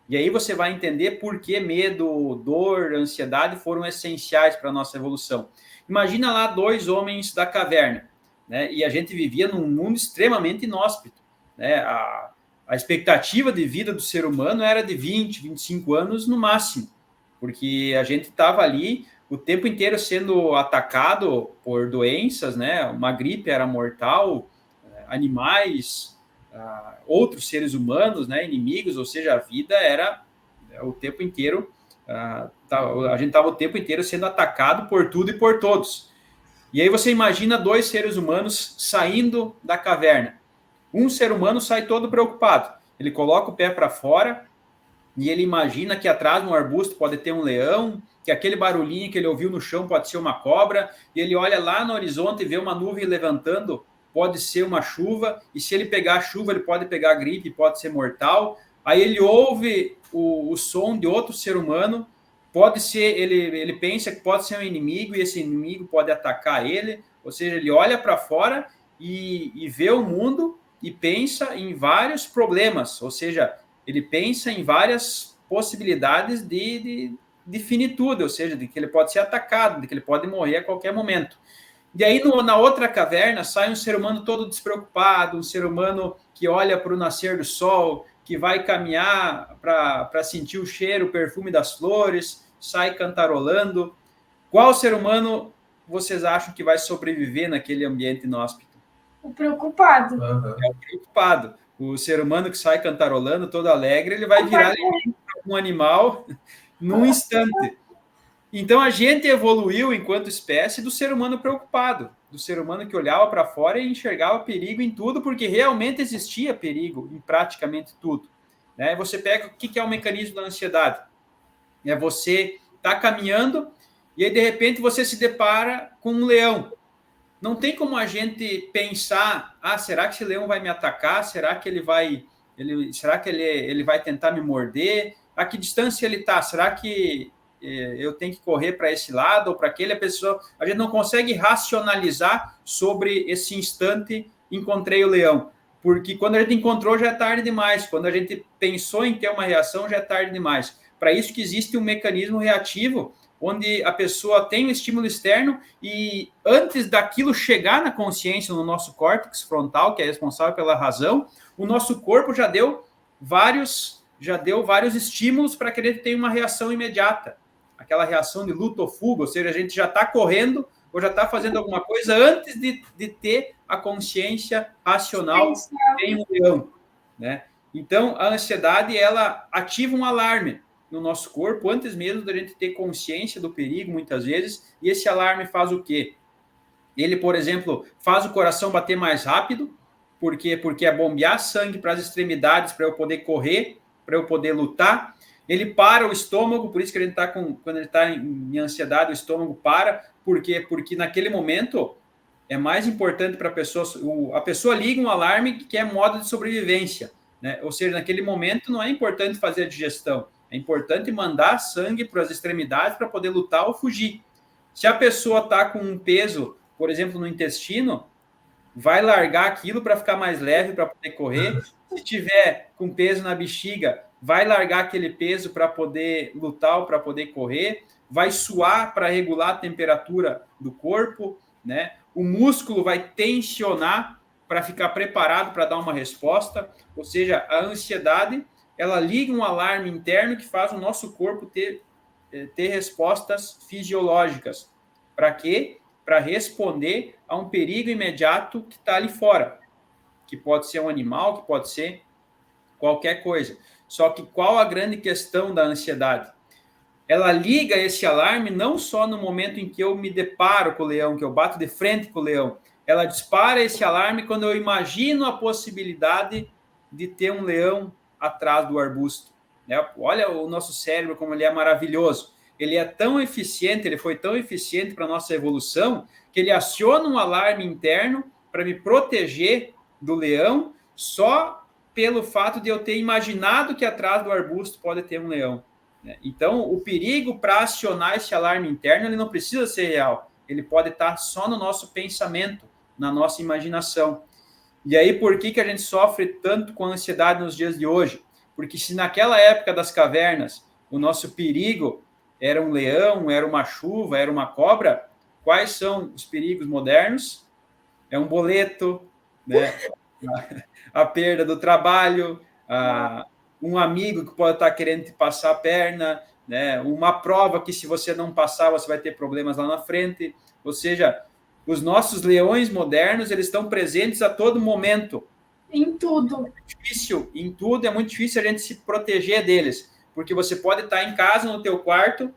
C: E aí você vai entender por que medo, dor, ansiedade foram essenciais para a nossa evolução. Imagina lá 2 homens da caverna, né? E a gente vivia num mundo extremamente inóspito, né? A expectativa de vida do ser humano era de 20, 25 anos no máximo, porque a gente estava ali o tempo inteiro sendo atacado por doenças, né? Uma gripe era mortal, animais, outros seres humanos, né? Inimigos, ou seja, a vida era o tempo inteiro, a gente estava o tempo inteiro sendo atacado por tudo e por todos. E aí você imagina 2 seres humanos saindo da caverna. Um ser humano sai todo preocupado. Ele coloca o pé para fora e ele imagina que atrás de um arbusto pode ter um leão, que aquele barulhinho que ele ouviu no chão pode ser uma cobra, e ele olha lá no horizonte e vê uma nuvem levantando, pode ser uma chuva, e se ele pegar a chuva, ele pode pegar a gripe, pode ser mortal. Aí ele ouve o som de outro ser humano, pode ser, ele pensa que pode ser um inimigo, e esse inimigo pode atacar ele, ou seja, ele olha para fora e vê o mundo e pensa em vários problemas, ou seja, ele pensa em várias possibilidades de finitude, ou seja, de que ele pode ser atacado, de que ele pode morrer a qualquer momento. E aí, na outra caverna, sai um ser humano todo despreocupado, um ser humano que olha para o nascer do sol, que vai caminhar para sentir o cheiro, o perfume das flores, sai cantarolando. Qual ser humano vocês acham que vai sobreviver naquele ambiente inóspito?
B: O preocupado.
C: É o preocupado. O ser humano que sai cantarolando, todo alegre, ele vai virar um animal num instante. Então, a gente evoluiu enquanto espécie do ser humano preocupado, do ser humano que olhava para fora e enxergava perigo em tudo, porque realmente existia perigo em praticamente tudo. Né? Você pega o que é o mecanismo da ansiedade. É você tá caminhando e aí, de repente, você se depara com um leão. Não tem como a gente pensar, será que esse leão vai me atacar? Será que ele vai tentar me morder? A que distância ele está? Será que eu tenho que correr para esse lado ou para aquele? A gente não consegue racionalizar sobre esse instante, encontrei o leão. Porque quando a gente encontrou, já é tarde demais. Quando a gente pensou em ter uma reação, já é tarde demais. Para isso que existe um mecanismo reativo, onde a pessoa tem um estímulo externo e antes daquilo chegar na consciência, no nosso córtex frontal, que é responsável pela razão, o nosso corpo já deu vários estímulos para que ele tenha uma reação imediata. Aquela reação de luta ou fuga, ou seja, a gente já está correndo ou já está fazendo alguma coisa antes de ter a consciência racional em um leão, né? Então, a ansiedade, ela ativa um alarme no nosso corpo, antes mesmo da gente ter consciência do perigo, muitas vezes, e esse alarme faz o quê? Ele, por exemplo, faz o coração bater mais rápido, porque é bombear sangue para as extremidades, para eu poder correr, para eu poder lutar. Ele para o estômago, por isso que quando ele está em ansiedade, o estômago para, porque naquele momento é mais importante para a pessoa liga um alarme que é modo de sobrevivência, né? Ou seja, naquele momento não é importante fazer a digestão, é importante mandar sangue para as extremidades para poder lutar ou fugir. Se a pessoa está com um peso, por exemplo, no intestino, vai largar aquilo para ficar mais leve para poder correr. Se tiver com peso na bexiga, vai largar aquele peso para poder lutar ou para poder correr. Vai suar para regular a temperatura do corpo, né? O músculo vai tensionar para ficar preparado para dar uma resposta. Ou seja, a ansiedade, ela liga um alarme interno que faz o nosso corpo ter respostas fisiológicas. Para quê? Para responder a um perigo imediato que está ali fora, que pode ser um animal, que pode ser qualquer coisa. Só que qual a grande questão da ansiedade? Ela liga esse alarme não só no momento em que eu me deparo com o leão, que eu bato de frente com o leão. Ela dispara esse alarme quando eu imagino a possibilidade de ter um leão atrás do arbusto. Olha o nosso cérebro como ele é maravilhoso. Ele é tão eficiente, ele foi tão eficiente para a nossa evolução, que ele aciona um alarme interno para me proteger do leão só pelo fato de eu ter imaginado que atrás do arbusto pode ter um leão. Então, o perigo para acionar esse alarme interno, ele não precisa ser real. Ele pode estar só no nosso pensamento, na nossa imaginação. E aí, por que a gente sofre tanto com a ansiedade nos dias de hoje? Porque se naquela época das cavernas, o nosso perigo era um leão, era uma chuva, era uma cobra, quais são os perigos modernos? É um boleto, né? A perda do trabalho, um amigo que pode estar querendo te passar a perna, né? Uma prova que se você não passar, você vai ter problemas lá na frente. Ou seja, os nossos leões modernos, eles estão presentes a todo momento.
B: Em tudo.
C: Em tudo é muito difícil a gente se proteger deles, porque você pode estar em casa, no teu quarto,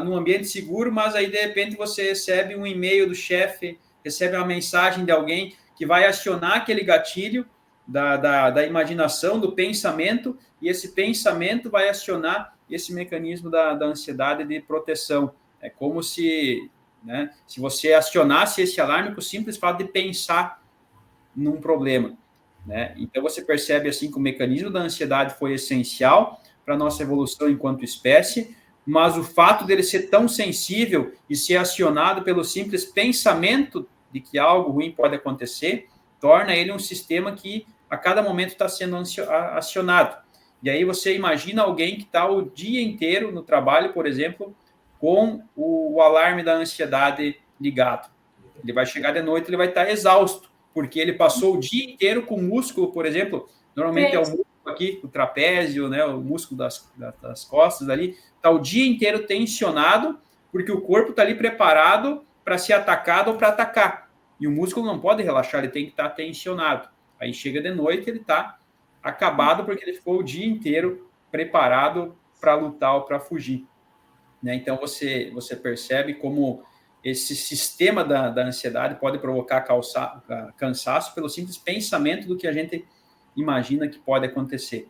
C: num ambiente seguro, mas aí, de repente, você recebe um e-mail do chefe, recebe uma mensagem de alguém que vai acionar aquele gatilho da imaginação, do pensamento, e esse pensamento vai acionar esse mecanismo da ansiedade de proteção. É como se, né, se você acionasse esse alarme com o simples fato de pensar num problema. Né? Então, você percebe assim que o mecanismo da ansiedade foi essencial para a nossa evolução enquanto espécie, mas o fato dele ser tão sensível e ser acionado pelo simples pensamento de que algo ruim pode acontecer, torna ele um sistema que a cada momento está sendo acionado. E aí você imagina alguém que está o dia inteiro no trabalho, por exemplo, com o alarme da ansiedade ligado. Ele vai chegar de noite, ele vai estar exausto, porque ele passou o dia inteiro com músculo, por exemplo, normalmente é o músculo aqui, o trapézio, né, o músculo das costas ali, está o dia inteiro tensionado, porque o corpo está ali preparado para ser atacado ou para atacar. E o músculo não pode relaxar, ele tem que estar tensionado. Aí chega de noite, ele está acabado, porque ele ficou o dia inteiro preparado para lutar ou para fugir. Né? Então, você percebe como esse sistema da ansiedade pode provocar cansaço pelo simples pensamento do que a gente imagina que pode acontecer.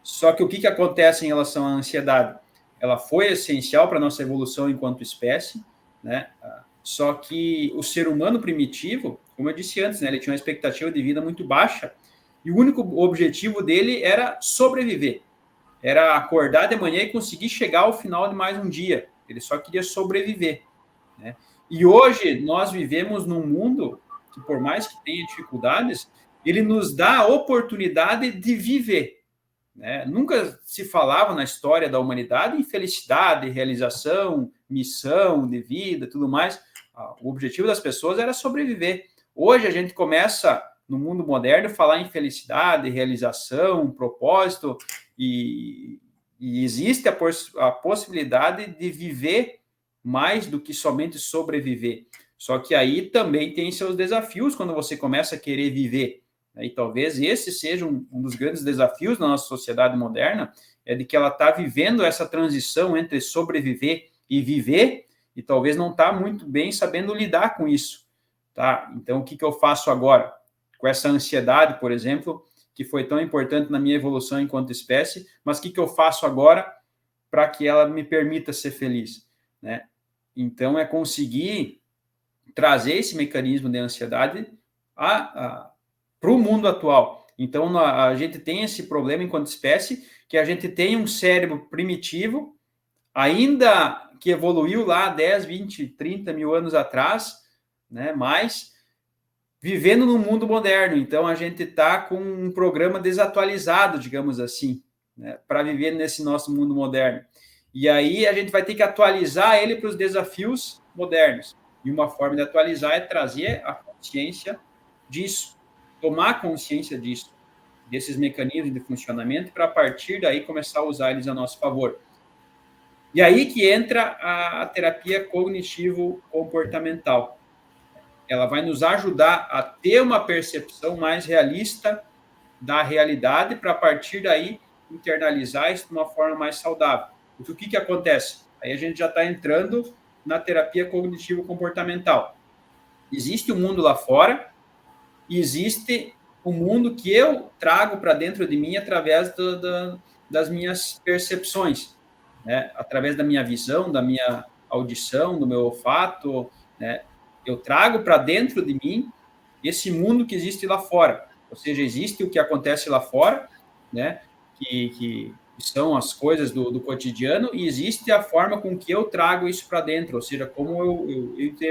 C: Só que o que acontece em relação à ansiedade? Ela foi essencial para a nossa evolução enquanto espécie, né? Só que o ser humano primitivo, como eu disse antes, né, ele tinha uma expectativa de vida muito baixa e o único objetivo dele era sobreviver. Era acordar de manhã e conseguir chegar ao final de mais um dia. Ele só queria sobreviver. Né? E hoje nós vivemos num mundo que, por mais que tenha dificuldades, ele nos dá a oportunidade de viver. Né? Nunca se falava na história da humanidade em felicidade, realização, missão de vida, tudo mais. O objetivo das pessoas era sobreviver. Hoje a gente começa, no mundo moderno, a falar em felicidade, realização, propósito, e existe a possibilidade de viver mais do que somente sobreviver. Só que aí também tem seus desafios quando você começa a querer viver. E talvez esse seja um dos grandes desafios da nossa sociedade moderna, é de que ela está vivendo essa transição entre sobreviver e viver, e talvez não está muito bem sabendo lidar com isso. Tá? Então, o que eu faço agora? Com essa ansiedade, por exemplo, que foi tão importante na minha evolução enquanto espécie, mas o que eu faço agora para que ela me permita ser feliz? Né? Então, é conseguir trazer esse mecanismo de ansiedade para o mundo atual. Então, a gente tem esse problema enquanto espécie, que a gente tem um cérebro primitivo, ainda que evoluiu lá 10, 20, 30 mil anos atrás, né, mas vivendo no mundo moderno. Então, a gente está com um programa desatualizado, digamos assim, né, para viver nesse nosso mundo moderno. E aí a gente vai ter que atualizar ele para os desafios modernos. E uma forma de atualizar é trazer a consciência disso, tomar consciência disso, desses mecanismos de funcionamento, para a partir daí começar a usar eles a nosso favor. E aí que entra a terapia cognitivo-comportamental. Ela vai nos ajudar a ter uma percepção mais realista da realidade, para a partir daí internalizar isso de uma forma mais saudável. Porque o que acontece? Aí a gente já está entrando na terapia cognitivo-comportamental. Existe um mundo lá fora e existe um mundo que eu trago para dentro de mim através das minhas percepções, né? Através da minha visão, da minha audição, do meu olfato, né? Eu trago para dentro de mim esse mundo que existe lá fora. Ou seja, existe o que acontece lá fora, né? Que são as coisas do cotidiano, e existe a forma com que eu trago isso para dentro, ou seja, como eu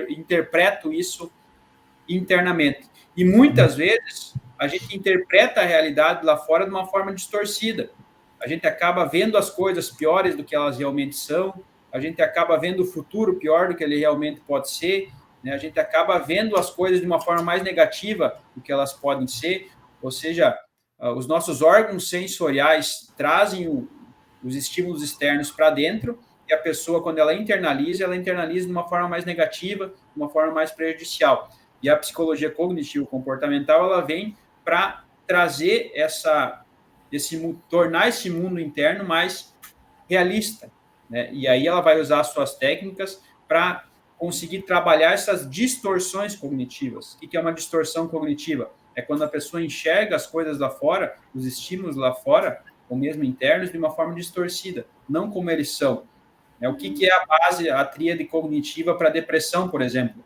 C: interpreto isso internamente. E muitas vezes a gente interpreta a realidade lá fora de uma forma distorcida. A gente acaba vendo as coisas piores do que elas realmente são, a gente acaba vendo o futuro pior do que ele realmente pode ser, né? A gente acaba vendo as coisas de uma forma mais negativa do que elas podem ser, ou seja, os nossos órgãos sensoriais trazem os estímulos externos para dentro, e a pessoa, quando ela internaliza de uma forma mais negativa, de uma forma mais prejudicial. E a psicologia cognitivo-comportamental, ela vem para trazer tornar esse mundo interno mais realista, né? E aí ela vai usar as suas técnicas para conseguir trabalhar essas distorções cognitivas. O que é uma distorção cognitiva? É quando a pessoa enxerga as coisas lá fora, os estímulos lá fora, ou mesmo internos, de uma forma distorcida, não como eles são. O que é a base, a tríade cognitiva para a depressão, por exemplo?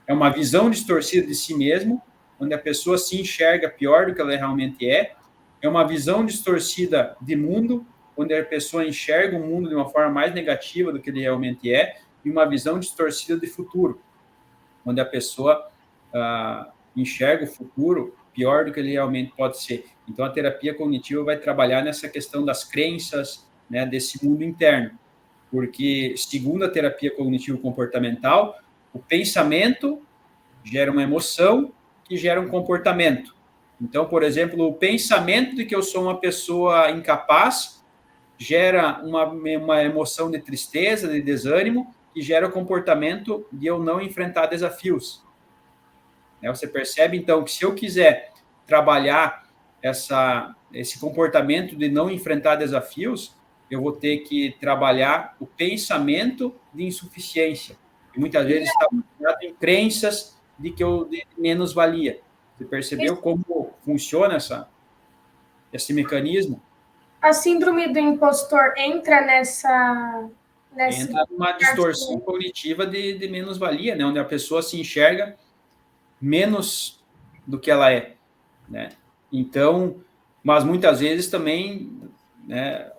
C: É uma visão distorcida de si mesmo, onde a pessoa se enxerga pior do que ela realmente é. É uma visão distorcida de mundo, onde a pessoa enxerga o mundo de uma forma mais negativa do que ele realmente é. E uma visão distorcida de futuro, onde a pessoa enxerga o futuro pior do que ele realmente pode ser. Então, a terapia cognitiva vai trabalhar nessa questão das crenças, né, desse mundo interno. Porque, segundo a terapia cognitivo-comportamental, o pensamento gera uma emoção que gera um comportamento. Então, por exemplo, o pensamento de que eu sou uma pessoa incapaz gera uma emoção de tristeza, de desânimo, que gera o comportamento de eu não enfrentar desafios. Você percebe, então, que se eu quiser trabalhar esse comportamento de não enfrentar desafios, eu vou ter que trabalhar o pensamento de insuficiência. E muitas vezes está baseado em crenças de que eu de menos valia. Você percebeu como funciona esse mecanismo?
B: A síndrome do impostor entra nessa
C: Entra numa distorção cognitiva de menos-valia, né? Onde a pessoa se enxerga menos do que ela é, né? Então, mas muitas vezes também, né,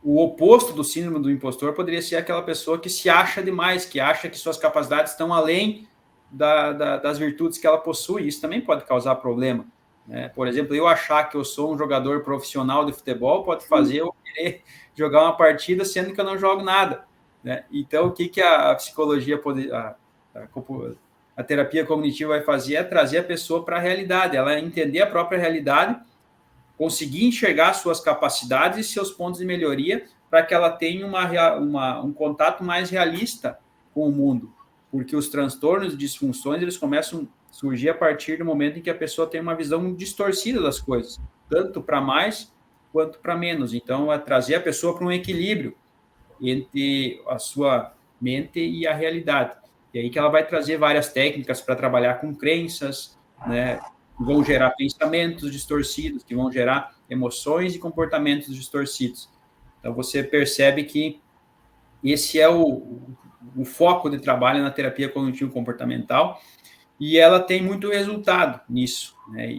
C: o oposto do síndrome do impostor poderia ser aquela pessoa que se acha demais, que acha que suas capacidades estão além das virtudes que ela possui. Isso também pode causar problema, né? Por exemplo, eu achar que eu sou um jogador profissional de futebol pode fazer eu querer jogar uma partida sendo que eu não jogo nada, né? Então, o que a psicologia a terapia cognitiva vai fazer é trazer a pessoa para a realidade, ela entender a própria realidade, conseguir enxergar suas capacidades e seus pontos de melhoria, para que ela tenha um contato mais realista com o mundo. Porque os transtornos e disfunções, eles começam a surgir a partir do momento em que a pessoa tem uma visão distorcida das coisas, tanto para mais quanto para menos. Então, é trazer a pessoa para um equilíbrio entre a sua mente e a realidade. E aí que ela vai trazer várias técnicas para trabalhar com crenças, né, que vão gerar pensamentos distorcidos, que vão gerar emoções e comportamentos distorcidos. Então, você percebe que esse é o foco de trabalho na terapia cognitivo-comportamental, e ela tem muito resultado nisso, né?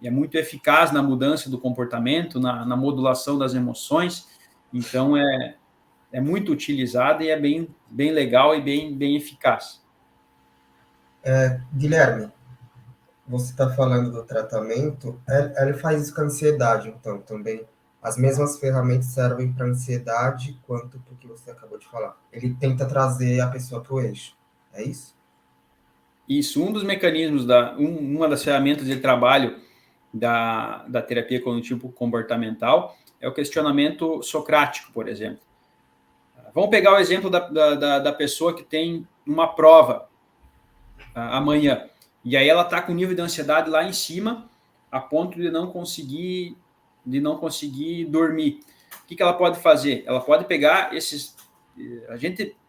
C: e é muito eficaz na mudança do comportamento, na modulação das emoções. Então, é muito utilizada e é bem legal e bem eficaz.
A: Guilherme, você está falando do tratamento, ele faz isso com a ansiedade, então, também. As mesmas ferramentas servem para ansiedade quanto para o que você acabou de falar. Ele tenta trazer a pessoa para o eixo, é isso?
C: Isso, um dos mecanismos, uma das ferramentas de trabalho da terapia cognitivo-comportamental é o questionamento socrático, por exemplo. Vamos pegar o exemplo da pessoa que tem uma prova amanhã, e aí ela está com o nível de ansiedade lá em cima, a ponto de não conseguir dormir. O que ela pode fazer? Ela pode pegar esses...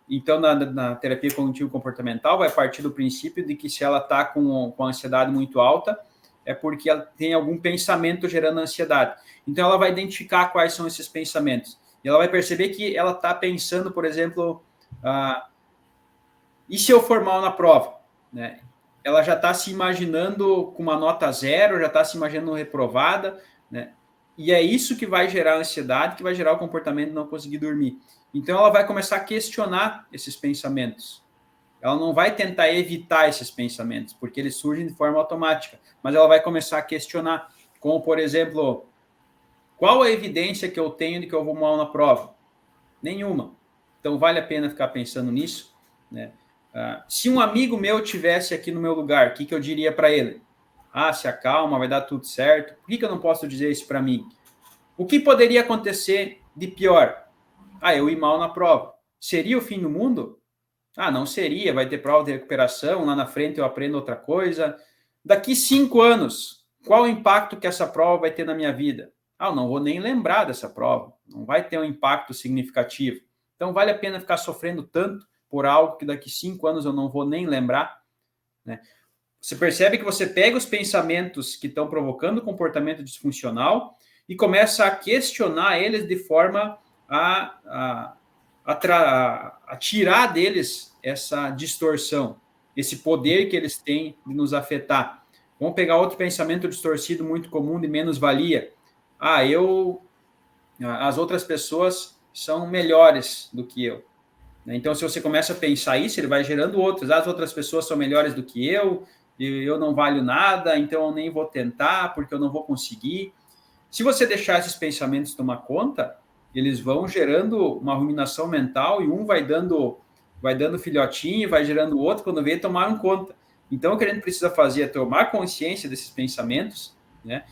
C: Então, na terapia cognitivo-comportamental, vai partir do princípio de que se ela está com a ansiedade muito alta, é porque ela tem algum pensamento gerando ansiedade. Então, ela vai identificar quais são esses pensamentos. E ela vai perceber que ela está pensando, por exemplo, e se eu for mal na prova? Né? Ela já está se imaginando com uma nota 0, já está se imaginando reprovada, né? E é isso que vai gerar ansiedade, que vai gerar o comportamento de não conseguir dormir. Então, ela vai começar a questionar esses pensamentos. Ela não vai tentar evitar esses pensamentos, porque eles surgem de forma automática, mas ela vai começar a questionar, como, por exemplo, qual a evidência que eu tenho de que eu vou mal na prova? Nenhuma. Então, vale a pena ficar pensando nisso, né? Se um amigo meu tivesse aqui no meu lugar, o que eu diria para ele? Se acalma, vai dar tudo certo. Por que eu não posso dizer isso para mim? O que poderia acontecer de pior? Eu ir mal na prova. Seria o fim do mundo? Não seria, vai ter prova de recuperação, lá na frente eu aprendo outra coisa. Daqui 5 anos, qual o impacto que essa prova vai ter na minha vida? Eu não vou nem lembrar dessa prova, não vai ter um impacto significativo. Então, vale a pena ficar sofrendo tanto por algo que daqui 5 anos eu não vou nem lembrar, né? Você percebe que você pega os pensamentos que estão provocando comportamento disfuncional e começa a questionar eles de forma a tirar deles essa distorção, esse poder que eles têm de nos afetar. Vamos pegar outro pensamento distorcido muito comum de menos-valia. As outras pessoas são melhores do que eu. Então, se você começa a pensar isso, ele vai gerando outros. As outras pessoas são melhores do que eu não valho nada, então eu nem vou tentar, porque eu não vou conseguir. Se você deixar esses pensamentos tomar conta, eles vão gerando uma ruminação mental e um vai dando filhotinho, vai gerando o outro, quando vê, tomaram conta. Então, o que a gente precisa fazer é tomar consciência desses pensamentos, né?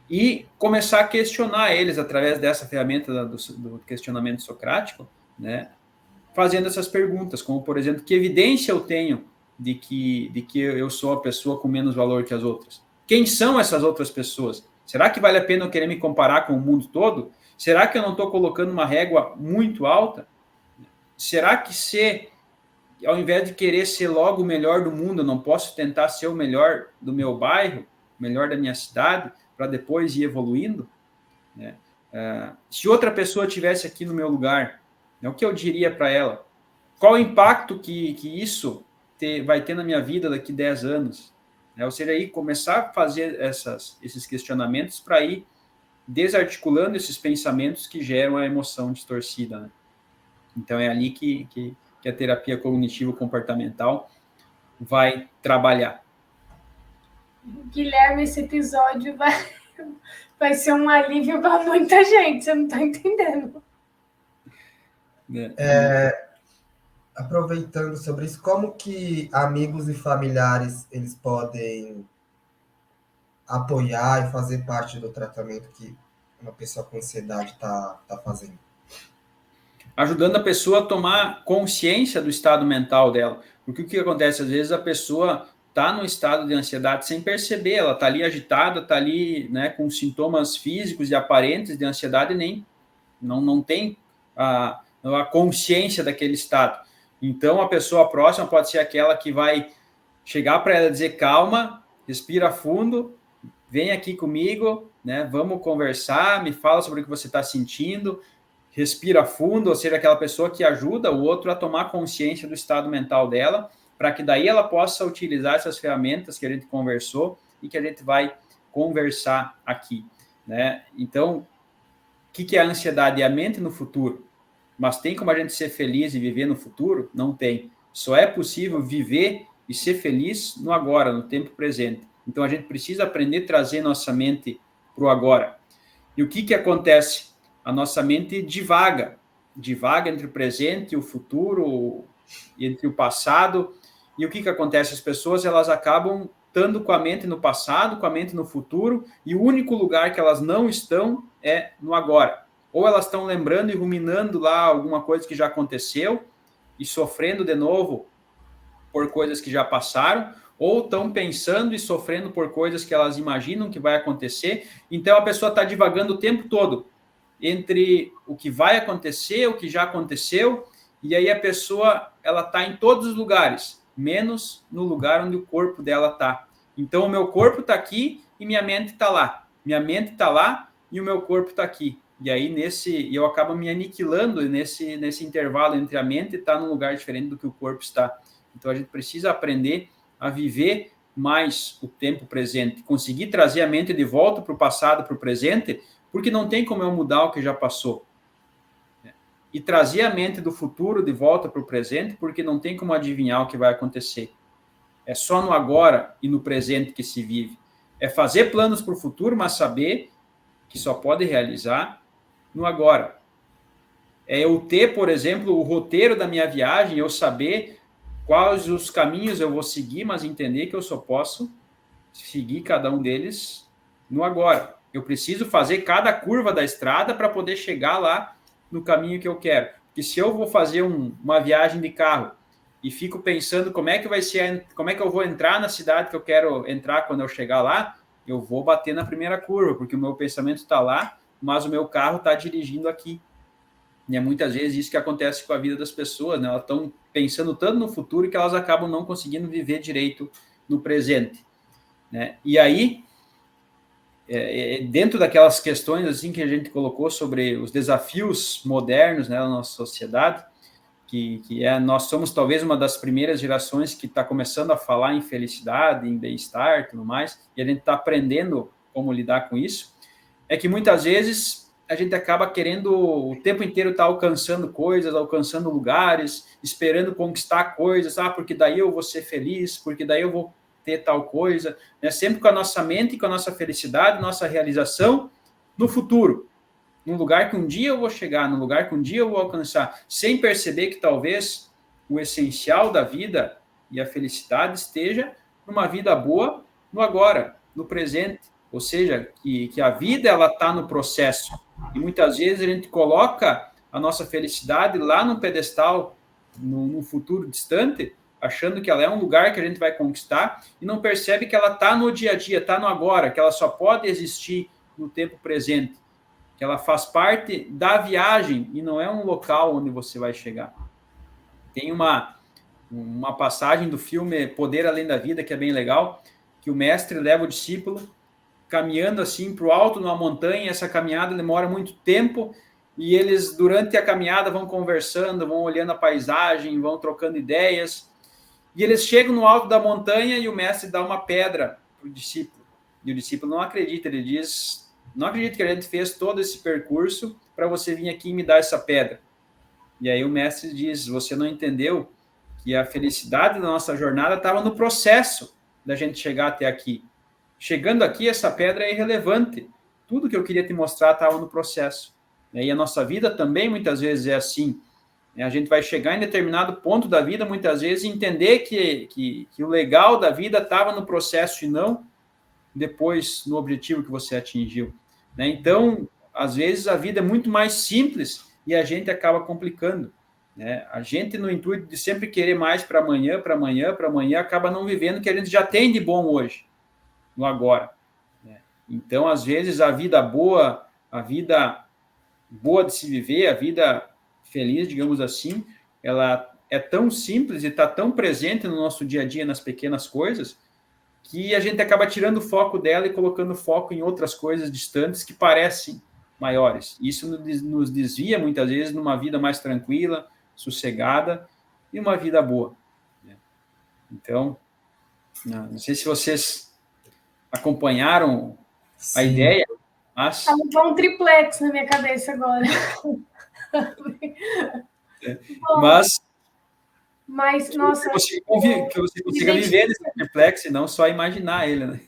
C: E começar a questionar eles através dessa ferramenta do questionamento socrático, né? Fazendo essas perguntas, como, por exemplo, que evidência eu tenho de que eu sou a pessoa com menos valor que as outras? Quem são essas outras pessoas? Será que vale a pena eu querer me comparar com o mundo todo? Será que eu não estou colocando uma régua muito alta? Será que ao invés de querer ser logo o melhor do mundo, eu não posso tentar ser o melhor do meu bairro, o melhor da minha cidade, para depois ir evoluindo? Né? Se outra pessoa estivesse aqui no meu lugar, o que eu diria para ela? Qual o impacto que isso vai ter na minha vida daqui 10 anos? Ou seja, aí começar a fazer esses questionamentos para ir desarticulando esses pensamentos que geram a emoção distorcida, né? Então, é ali que a terapia cognitivo-comportamental vai trabalhar.
B: Guilherme, esse episódio vai ser um alívio para muita gente, você não está entendendo.
A: Aproveitando sobre isso, como que amigos e familiares eles podem apoiar e fazer parte do tratamento que uma pessoa com ansiedade está fazendo?
C: Ajudando a pessoa a tomar consciência do estado mental dela. Porque o que acontece? Às vezes a pessoa está no estado de ansiedade sem perceber, ela está ali agitada, está ali, né, com sintomas físicos e aparentes de ansiedade e nem não tem a consciência daquele estado. Então, a pessoa próxima pode ser aquela que vai chegar para ela e dizer: calma, respira fundo, vem aqui comigo, né? Vamos conversar, me fala sobre o que você está sentindo, respira fundo, ou seja, aquela pessoa que ajuda o outro a tomar consciência do estado mental dela, para que daí ela possa utilizar essas ferramentas que a gente conversou e que a gente vai conversar aqui, né? Então, o que é a ansiedade? É a mente no futuro. Mas tem como a gente ser feliz e viver no futuro? Não tem. Só é possível viver e ser feliz no agora, no tempo presente. Então, a gente precisa aprender a trazer nossa mente para o agora. E o que acontece? A nossa mente divaga entre o presente e o futuro, entre o passado. E o que acontece? As pessoas, elas acabam estando com a mente no passado, com a mente no futuro, e o único lugar que elas não estão é no agora. Ou elas estão lembrando e ruminando lá alguma coisa que já aconteceu e sofrendo de novo por coisas que já passaram, ou estão pensando e sofrendo por coisas que elas imaginam que vai acontecer. Então, a pessoa está divagando o tempo todo entre o que vai acontecer, o que já aconteceu, e aí a pessoa, ela está em todos os lugares, menos no lugar onde o corpo dela está. Então, o meu corpo está aqui e minha mente está lá. Minha mente está lá e o meu corpo está aqui. E aí, eu acabo me aniquilando nesse intervalo entre a mente estar num lugar diferente do que o corpo está. Então, a gente precisa aprender a viver mais o tempo presente, conseguir trazer a mente de volta para o passado, para o presente, porque não tem como eu mudar o que já passou. E trazer a mente do futuro de volta para o presente, porque não tem como adivinhar o que vai acontecer. É só no agora e no presente que se vive. É fazer planos para o futuro, mas saber que só pode realizar no agora. É eu ter, por exemplo, o roteiro da minha viagem, eu saber quais os caminhos eu vou seguir, mas entender que eu só posso seguir cada um deles no agora. Eu preciso fazer cada curva da estrada para poder chegar lá no caminho que eu quero. Porque se eu vou fazer uma viagem de carro e fico pensando como é que vai ser, como é que eu vou entrar na cidade que eu quero entrar quando eu chegar lá, eu vou bater na primeira curva, porque o meu pensamento está lá, mas o meu carro está dirigindo aqui. E é muitas vezes isso que acontece com a vida das pessoas, né? Elas estão pensando tanto no futuro que elas acabam não conseguindo viver direito no presente, né? E aí, dentro daquelas questões assim que a gente colocou sobre os desafios modernos, né, da nossa sociedade, nós somos talvez uma das primeiras gerações que está começando a falar em felicidade, em bem-estar e tudo mais, e a gente está aprendendo como lidar com isso, é que muitas vezes a gente acaba querendo o tempo inteiro estar alcançando coisas, alcançando lugares, esperando conquistar coisas, porque daí eu vou ser feliz, porque daí eu vou ter tal coisa, né? Sempre com a nossa mente, com a nossa felicidade, nossa realização no futuro, num lugar que um dia eu vou chegar, num lugar que um dia eu vou alcançar, sem perceber que talvez o essencial da vida e a felicidade esteja numa vida boa no agora, no presente. Ou seja, que a vida ela está no processo. E muitas vezes a gente coloca a nossa felicidade lá no pedestal, no futuro distante, achando que ela é um lugar que a gente vai conquistar e não percebe que ela está no dia a dia, está no agora, que ela só pode existir no tempo presente, que ela faz parte da viagem e não é um local onde você vai chegar. Tem uma passagem do filme Poder Além da Vida, que é bem legal, que o mestre leva o discípulo caminhando assim para o alto numa montanha. Essa caminhada demora muito tempo e eles, durante a caminhada, vão conversando, vão olhando a paisagem, vão trocando ideias. E eles chegam no alto da montanha e o mestre dá uma pedra para o discípulo. E o discípulo não acredita, ele diz: não acredito que a gente fez todo esse percurso para você vir aqui e me dar essa pedra. E aí o mestre diz: você não entendeu que a felicidade da nossa jornada estava no processo da gente chegar até aqui. Chegando aqui, essa pedra é irrelevante. Tudo que eu queria te mostrar estava no processo. E a nossa vida também muitas vezes é assim. A gente vai chegar em determinado ponto da vida, muitas vezes, e entender que o legal da vida estava no processo e não depois no objetivo que você atingiu. Então, às vezes, a vida é muito mais simples e a gente acaba complicando. A gente, no intuito de sempre querer mais para amanhã, acaba não vivendo o que a gente já tem de bom hoje, no agora. Então, às vezes, a vida boa de se viver, a vida feliz, digamos assim, ela é tão simples e está tão presente no nosso dia a dia, nas pequenas coisas, que a gente acaba tirando o foco dela e colocando foco em outras coisas distantes que parecem maiores. Isso nos desvia, muitas vezes, numa vida mais tranquila, sossegada e uma vida boa. Então, não sei se vocês acompanharam a ideia, mas...
B: Alugou um triplex na minha cabeça agora. Bom, mas, nossa...
C: Que você consiga viver nesse triplex e não só imaginar ele, né?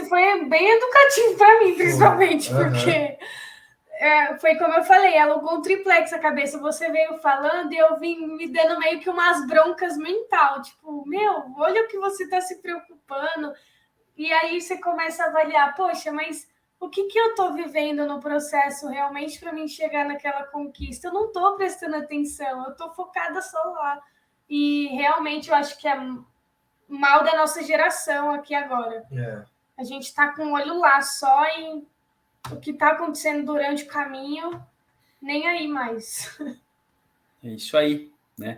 B: Foi bem educativo para mim, principalmente, porque foi como eu falei, alugou um triplex a cabeça, você veio falando e eu vim me dando meio que umas broncas mental, tipo, olha o que você está se preocupando, e aí você começa a avaliar, poxa, mas o que eu estou vivendo no processo realmente para mim chegar naquela conquista? Eu não estou prestando atenção, eu estou focada só lá, e realmente eu acho que é mal da nossa geração aqui agora. A gente está com o olho lá só em o que está acontecendo durante o caminho, nem aí mais.
C: É isso aí, né?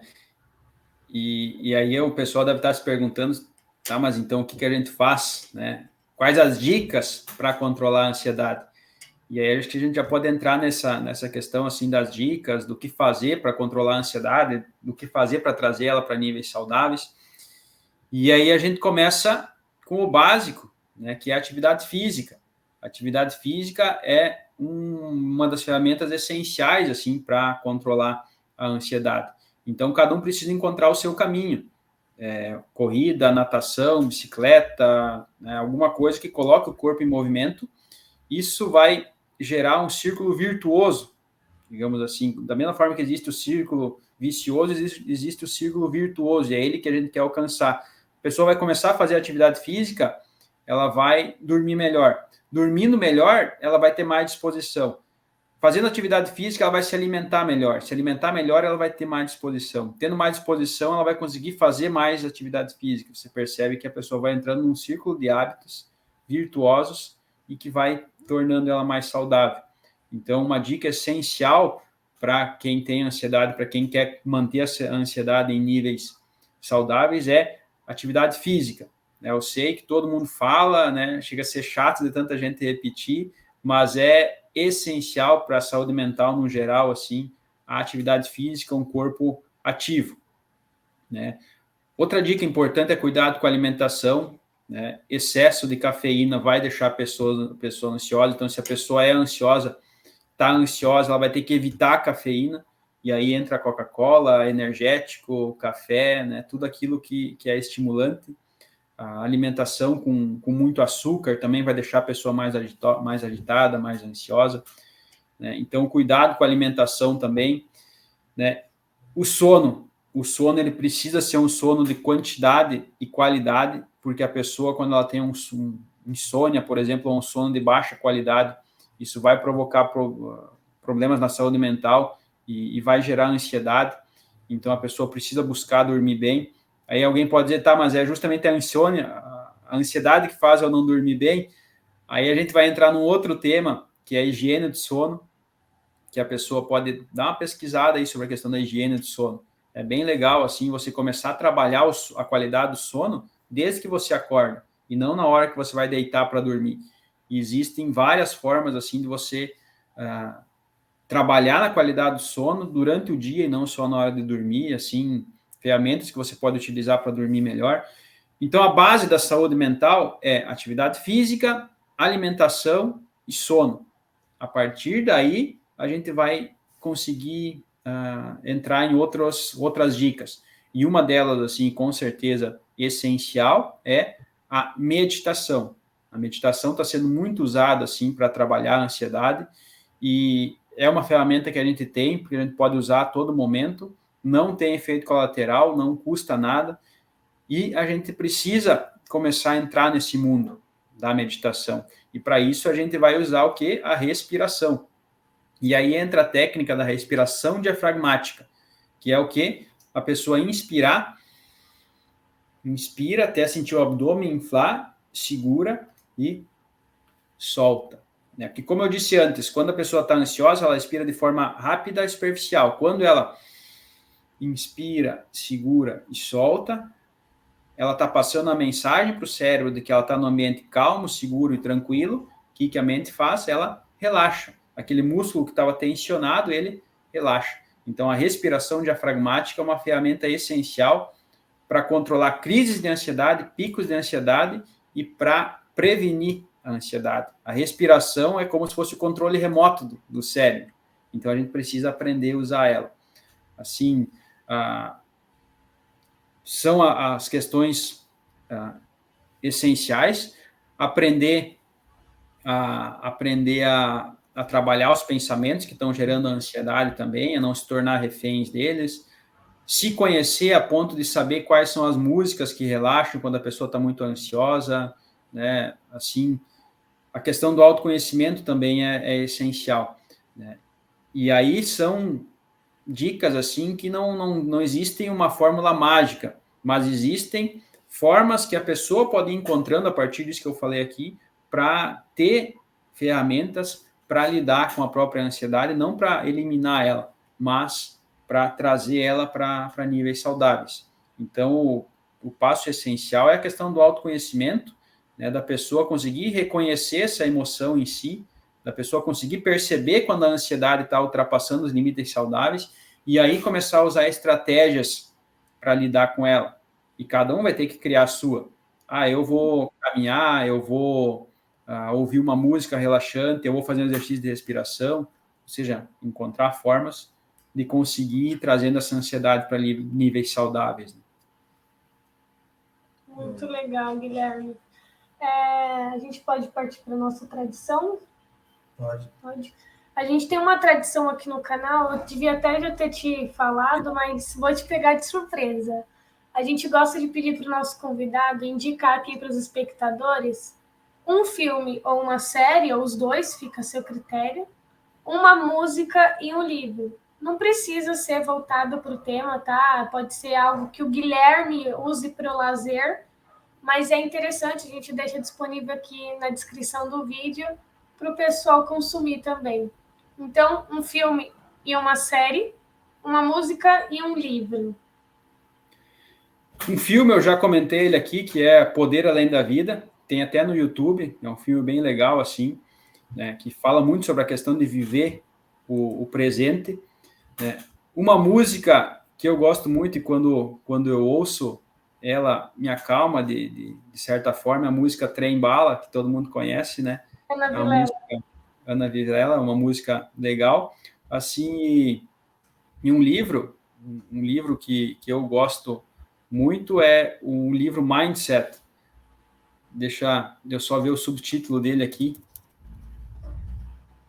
C: E aí o pessoal deve estar se perguntando, tá, mas então o que a gente faz, né? Quais as dicas para controlar a ansiedade? E aí acho que a gente já pode entrar nessa questão assim das dicas, do que fazer para controlar a ansiedade, do que fazer para trazer ela para níveis saudáveis. E aí a gente começa com o básico, né, que é a atividade física. A atividade física é uma das ferramentas essenciais assim para controlar a ansiedade. Então, cada um precisa encontrar o seu caminho. Corrida, natação, bicicleta, né, alguma coisa que coloque o corpo em movimento. Isso vai gerar um círculo virtuoso, digamos assim. Da mesma forma que existe o círculo vicioso, existe o círculo virtuoso, e é ele que a gente quer alcançar. A pessoa vai começar a fazer atividade física, ela vai dormir melhor. Dormindo melhor, ela vai ter mais disposição. Fazendo atividade física, ela vai se alimentar melhor. Se alimentar melhor, ela vai ter mais disposição. Tendo mais disposição, ela vai conseguir fazer mais atividade física. Você percebe que a pessoa vai entrando num círculo de hábitos virtuosos e que vai tornando ela mais saudável. Então, uma dica essencial para quem tem ansiedade, para quem quer manter a ansiedade em níveis saudáveis, é atividade física. Eu sei que todo mundo fala, né? Chega a ser chato de tanta gente repetir, mas é essencial para a saúde mental no geral, assim, a atividade física, um corpo ativo, né? Outra dica importante é cuidado com a alimentação, né? Excesso de cafeína vai deixar a pessoa ansiosa, então se a pessoa é ansiosa, está ansiosa, ela vai ter que evitar a cafeína, e aí entra a Coca-Cola, energético, café, né? Tudo aquilo que é estimulante. A alimentação com muito açúcar também vai deixar a pessoa mais agitada, mais ansiosa, né? Então, cuidado com a alimentação também, né? O sono ele precisa ser um sono de quantidade e qualidade, porque a pessoa, quando ela tem um insônia, por exemplo, ou um sono de baixa qualidade, isso vai provocar problemas na saúde mental e vai gerar ansiedade. Então, a pessoa precisa buscar dormir bem. Aí alguém pode dizer, tá, mas é justamente a insônia, a ansiedade que faz eu não dormir bem. Aí a gente vai entrar num outro tema, que é a higiene de sono, que a pessoa pode dar uma pesquisada aí sobre a questão da higiene de sono. É bem legal, assim, você começar a trabalhar a qualidade do sono desde que você acorda, e não na hora que você vai deitar para dormir. E existem várias formas, assim, de você trabalhar na qualidade do sono durante o dia e não só na hora de dormir, assim, ferramentas que você pode utilizar para dormir melhor. Então, a base da saúde mental é atividade física, alimentação e sono. A partir daí, a gente vai conseguir entrar em outras dicas. E uma delas, assim, com certeza essencial, é a meditação. A meditação está sendo muito usada, assim, para trabalhar a ansiedade, e é uma ferramenta que a gente tem, porque a gente pode usar a todo momento, não tem efeito colateral, não custa nada, e a gente precisa começar a entrar nesse mundo da meditação. E para isso a gente vai usar o quê? A respiração. E aí entra a técnica da respiração diafragmática, que é o quê? A pessoa inspira até sentir o abdômen inflar, segura e solta. Porque, como eu disse antes, quando a pessoa está ansiosa, ela expira de forma rápida e superficial. Quando ela inspira, segura e solta, ela está passando a mensagem para o cérebro de que ela está num ambiente calmo, seguro e tranquilo. O que a mente faz? Ela relaxa. Aquele músculo que estava tensionado, ele relaxa. Então, a respiração diafragmática é uma ferramenta essencial para controlar crises de ansiedade, picos de ansiedade e para prevenir a ansiedade. A respiração é como se fosse o controle remoto do cérebro. Então, a gente precisa aprender a usar ela. Assim, são as questões essenciais. Aprender a trabalhar os pensamentos que estão gerando a ansiedade também, a não se tornar reféns deles. Se conhecer a ponto de saber quais são as músicas que relaxam quando a pessoa está muito ansiosa, né? Assim, a questão do autoconhecimento também é essencial, né? E aí são dicas assim que não existem uma fórmula mágica, mas existem formas que a pessoa pode ir encontrando a partir disso que eu falei aqui, para ter ferramentas para lidar com a própria ansiedade, não para eliminar ela, mas para trazer ela para níveis saudáveis. Então, o passo essencial é a questão do autoconhecimento, né, da pessoa conseguir reconhecer essa emoção em si, da pessoa conseguir perceber quando a ansiedade está ultrapassando os limites saudáveis, e aí começar a usar estratégias para lidar com ela. E cada um vai ter que criar a sua. Eu vou caminhar, eu vou ouvir uma música relaxante, eu vou fazer um exercício de respiração, ou seja, encontrar formas de conseguir ir trazendo essa ansiedade para níveis saudáveis.
B: Muito legal, Guilherme. A gente pode partir para a nossa tradição? Pode. A gente tem uma tradição aqui no canal, eu devia até já ter te falado, mas vou te pegar de surpresa. A gente gosta de pedir para o nosso convidado indicar aqui para os espectadores um filme ou uma série, ou os dois, fica a seu critério, uma música e um livro. Não precisa ser voltado para o tema, tá? Pode ser algo que o Guilherme use para o lazer, mas é interessante, a gente deixa disponível aqui na descrição do vídeo para o pessoal consumir também. Então, um filme e uma série, uma música e um livro.
C: Um filme, eu já comentei ele aqui, que é Poder Além da Vida, tem até no YouTube, é um filme bem legal, assim, né, que fala muito sobre a questão de viver o presente. Né. Uma música que eu gosto muito e quando eu ouço ela me acalma de certa forma, a música Trem Bala, que todo mundo conhece, né? Ana Vilela, uma música legal. Assim, e um livro que eu gosto muito é o livro Mindset. Deixa eu só ver o subtítulo dele aqui.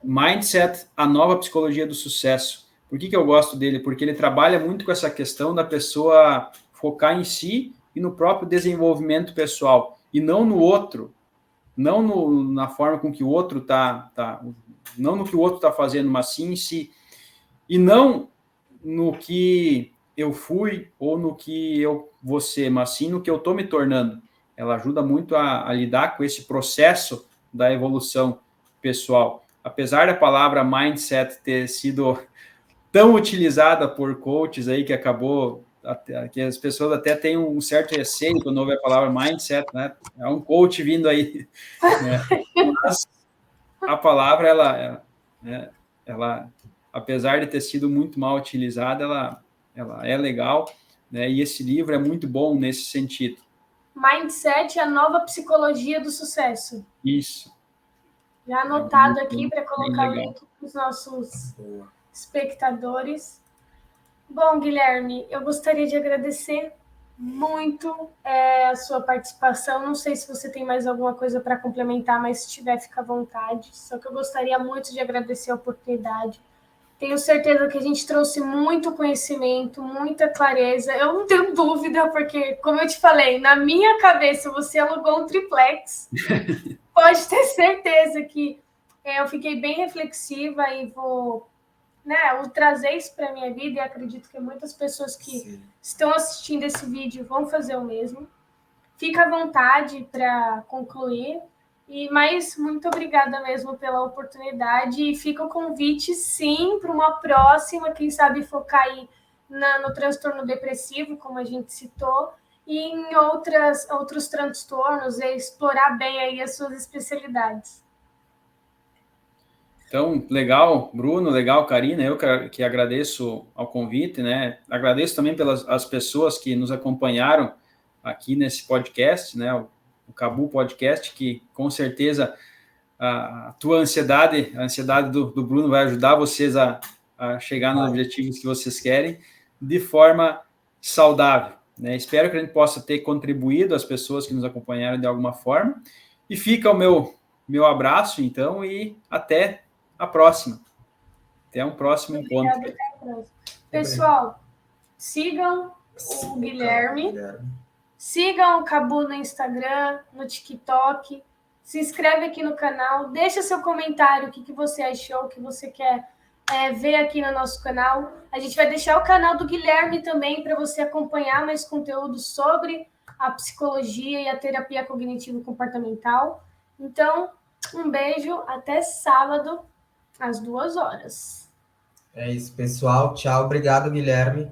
C: Mindset, a nova psicologia do sucesso. Por que eu gosto dele? Porque ele trabalha muito com essa questão da pessoa focar em si e no próprio desenvolvimento pessoal, e não no outro, não na forma com que o outro não no que o outro está fazendo, mas sim em si, e não no que eu fui ou no que eu vou ser, mas sim no que eu estou me tornando. Ela ajuda muito a lidar com esse processo da evolução pessoal. Apesar da palavra mindset ter sido tão utilizada por coaches aí que acabou que as pessoas até têm um certo receio quando ouve a palavra mindset, né? É um coach vindo aí, né? Mas a palavra ela apesar de ter sido muito mal utilizada, ela é legal, né? E esse livro é muito bom nesse sentido.
B: Mindset, a nova psicologia do sucesso.
C: Isso.
B: Já anotado aqui para colocar o link para os nossos espectadores. Bom, Guilherme, eu gostaria de agradecer muito a sua participação. Não sei se você tem mais alguma coisa para complementar, mas se tiver, fica à vontade. Só que eu gostaria muito de agradecer a oportunidade. Tenho certeza que a gente trouxe muito conhecimento, muita clareza. Eu não tenho dúvida, porque, como eu te falei, na minha cabeça você alugou um triplex. Pode ter certeza que eu fiquei bem reflexiva e vou trazer isso para a minha vida, e acredito que muitas pessoas que estão assistindo esse vídeo vão fazer o mesmo. Fica à vontade para concluir. Mas muito obrigada mesmo pela oportunidade, e fica o convite, sim, para uma próxima, quem sabe focar aí no transtorno depressivo, como a gente citou, e em outros transtornos, e explorar bem aí as suas especialidades.
C: Então, legal, Bruno, legal, Karina, eu que agradeço ao convite, né? Agradeço também pelas as pessoas que nos acompanharam aqui nesse podcast, né? Cabu Podcast, que com certeza a tua ansiedade, a ansiedade do Bruno vai ajudar vocês a chegar nos objetivos que vocês querem de forma saudável, né? Espero que a gente possa ter contribuído as pessoas que nos acompanharam de alguma forma. E fica o meu abraço, então, e até a próxima. Até um próximo encontro.
B: Pessoal, sigam o Guilherme. Sigam o Cabu no Instagram, no TikTok. Se inscreve aqui no canal. Deixa seu comentário, o que você achou, o que você quer ver aqui no nosso canal. A gente vai deixar o canal do Guilherme também para você acompanhar mais conteúdo sobre a psicologia e a terapia cognitivo-comportamental. Então, um beijo. Até sábado, às 2 horas.
A: É isso, pessoal. Tchau. Obrigado, Guilherme.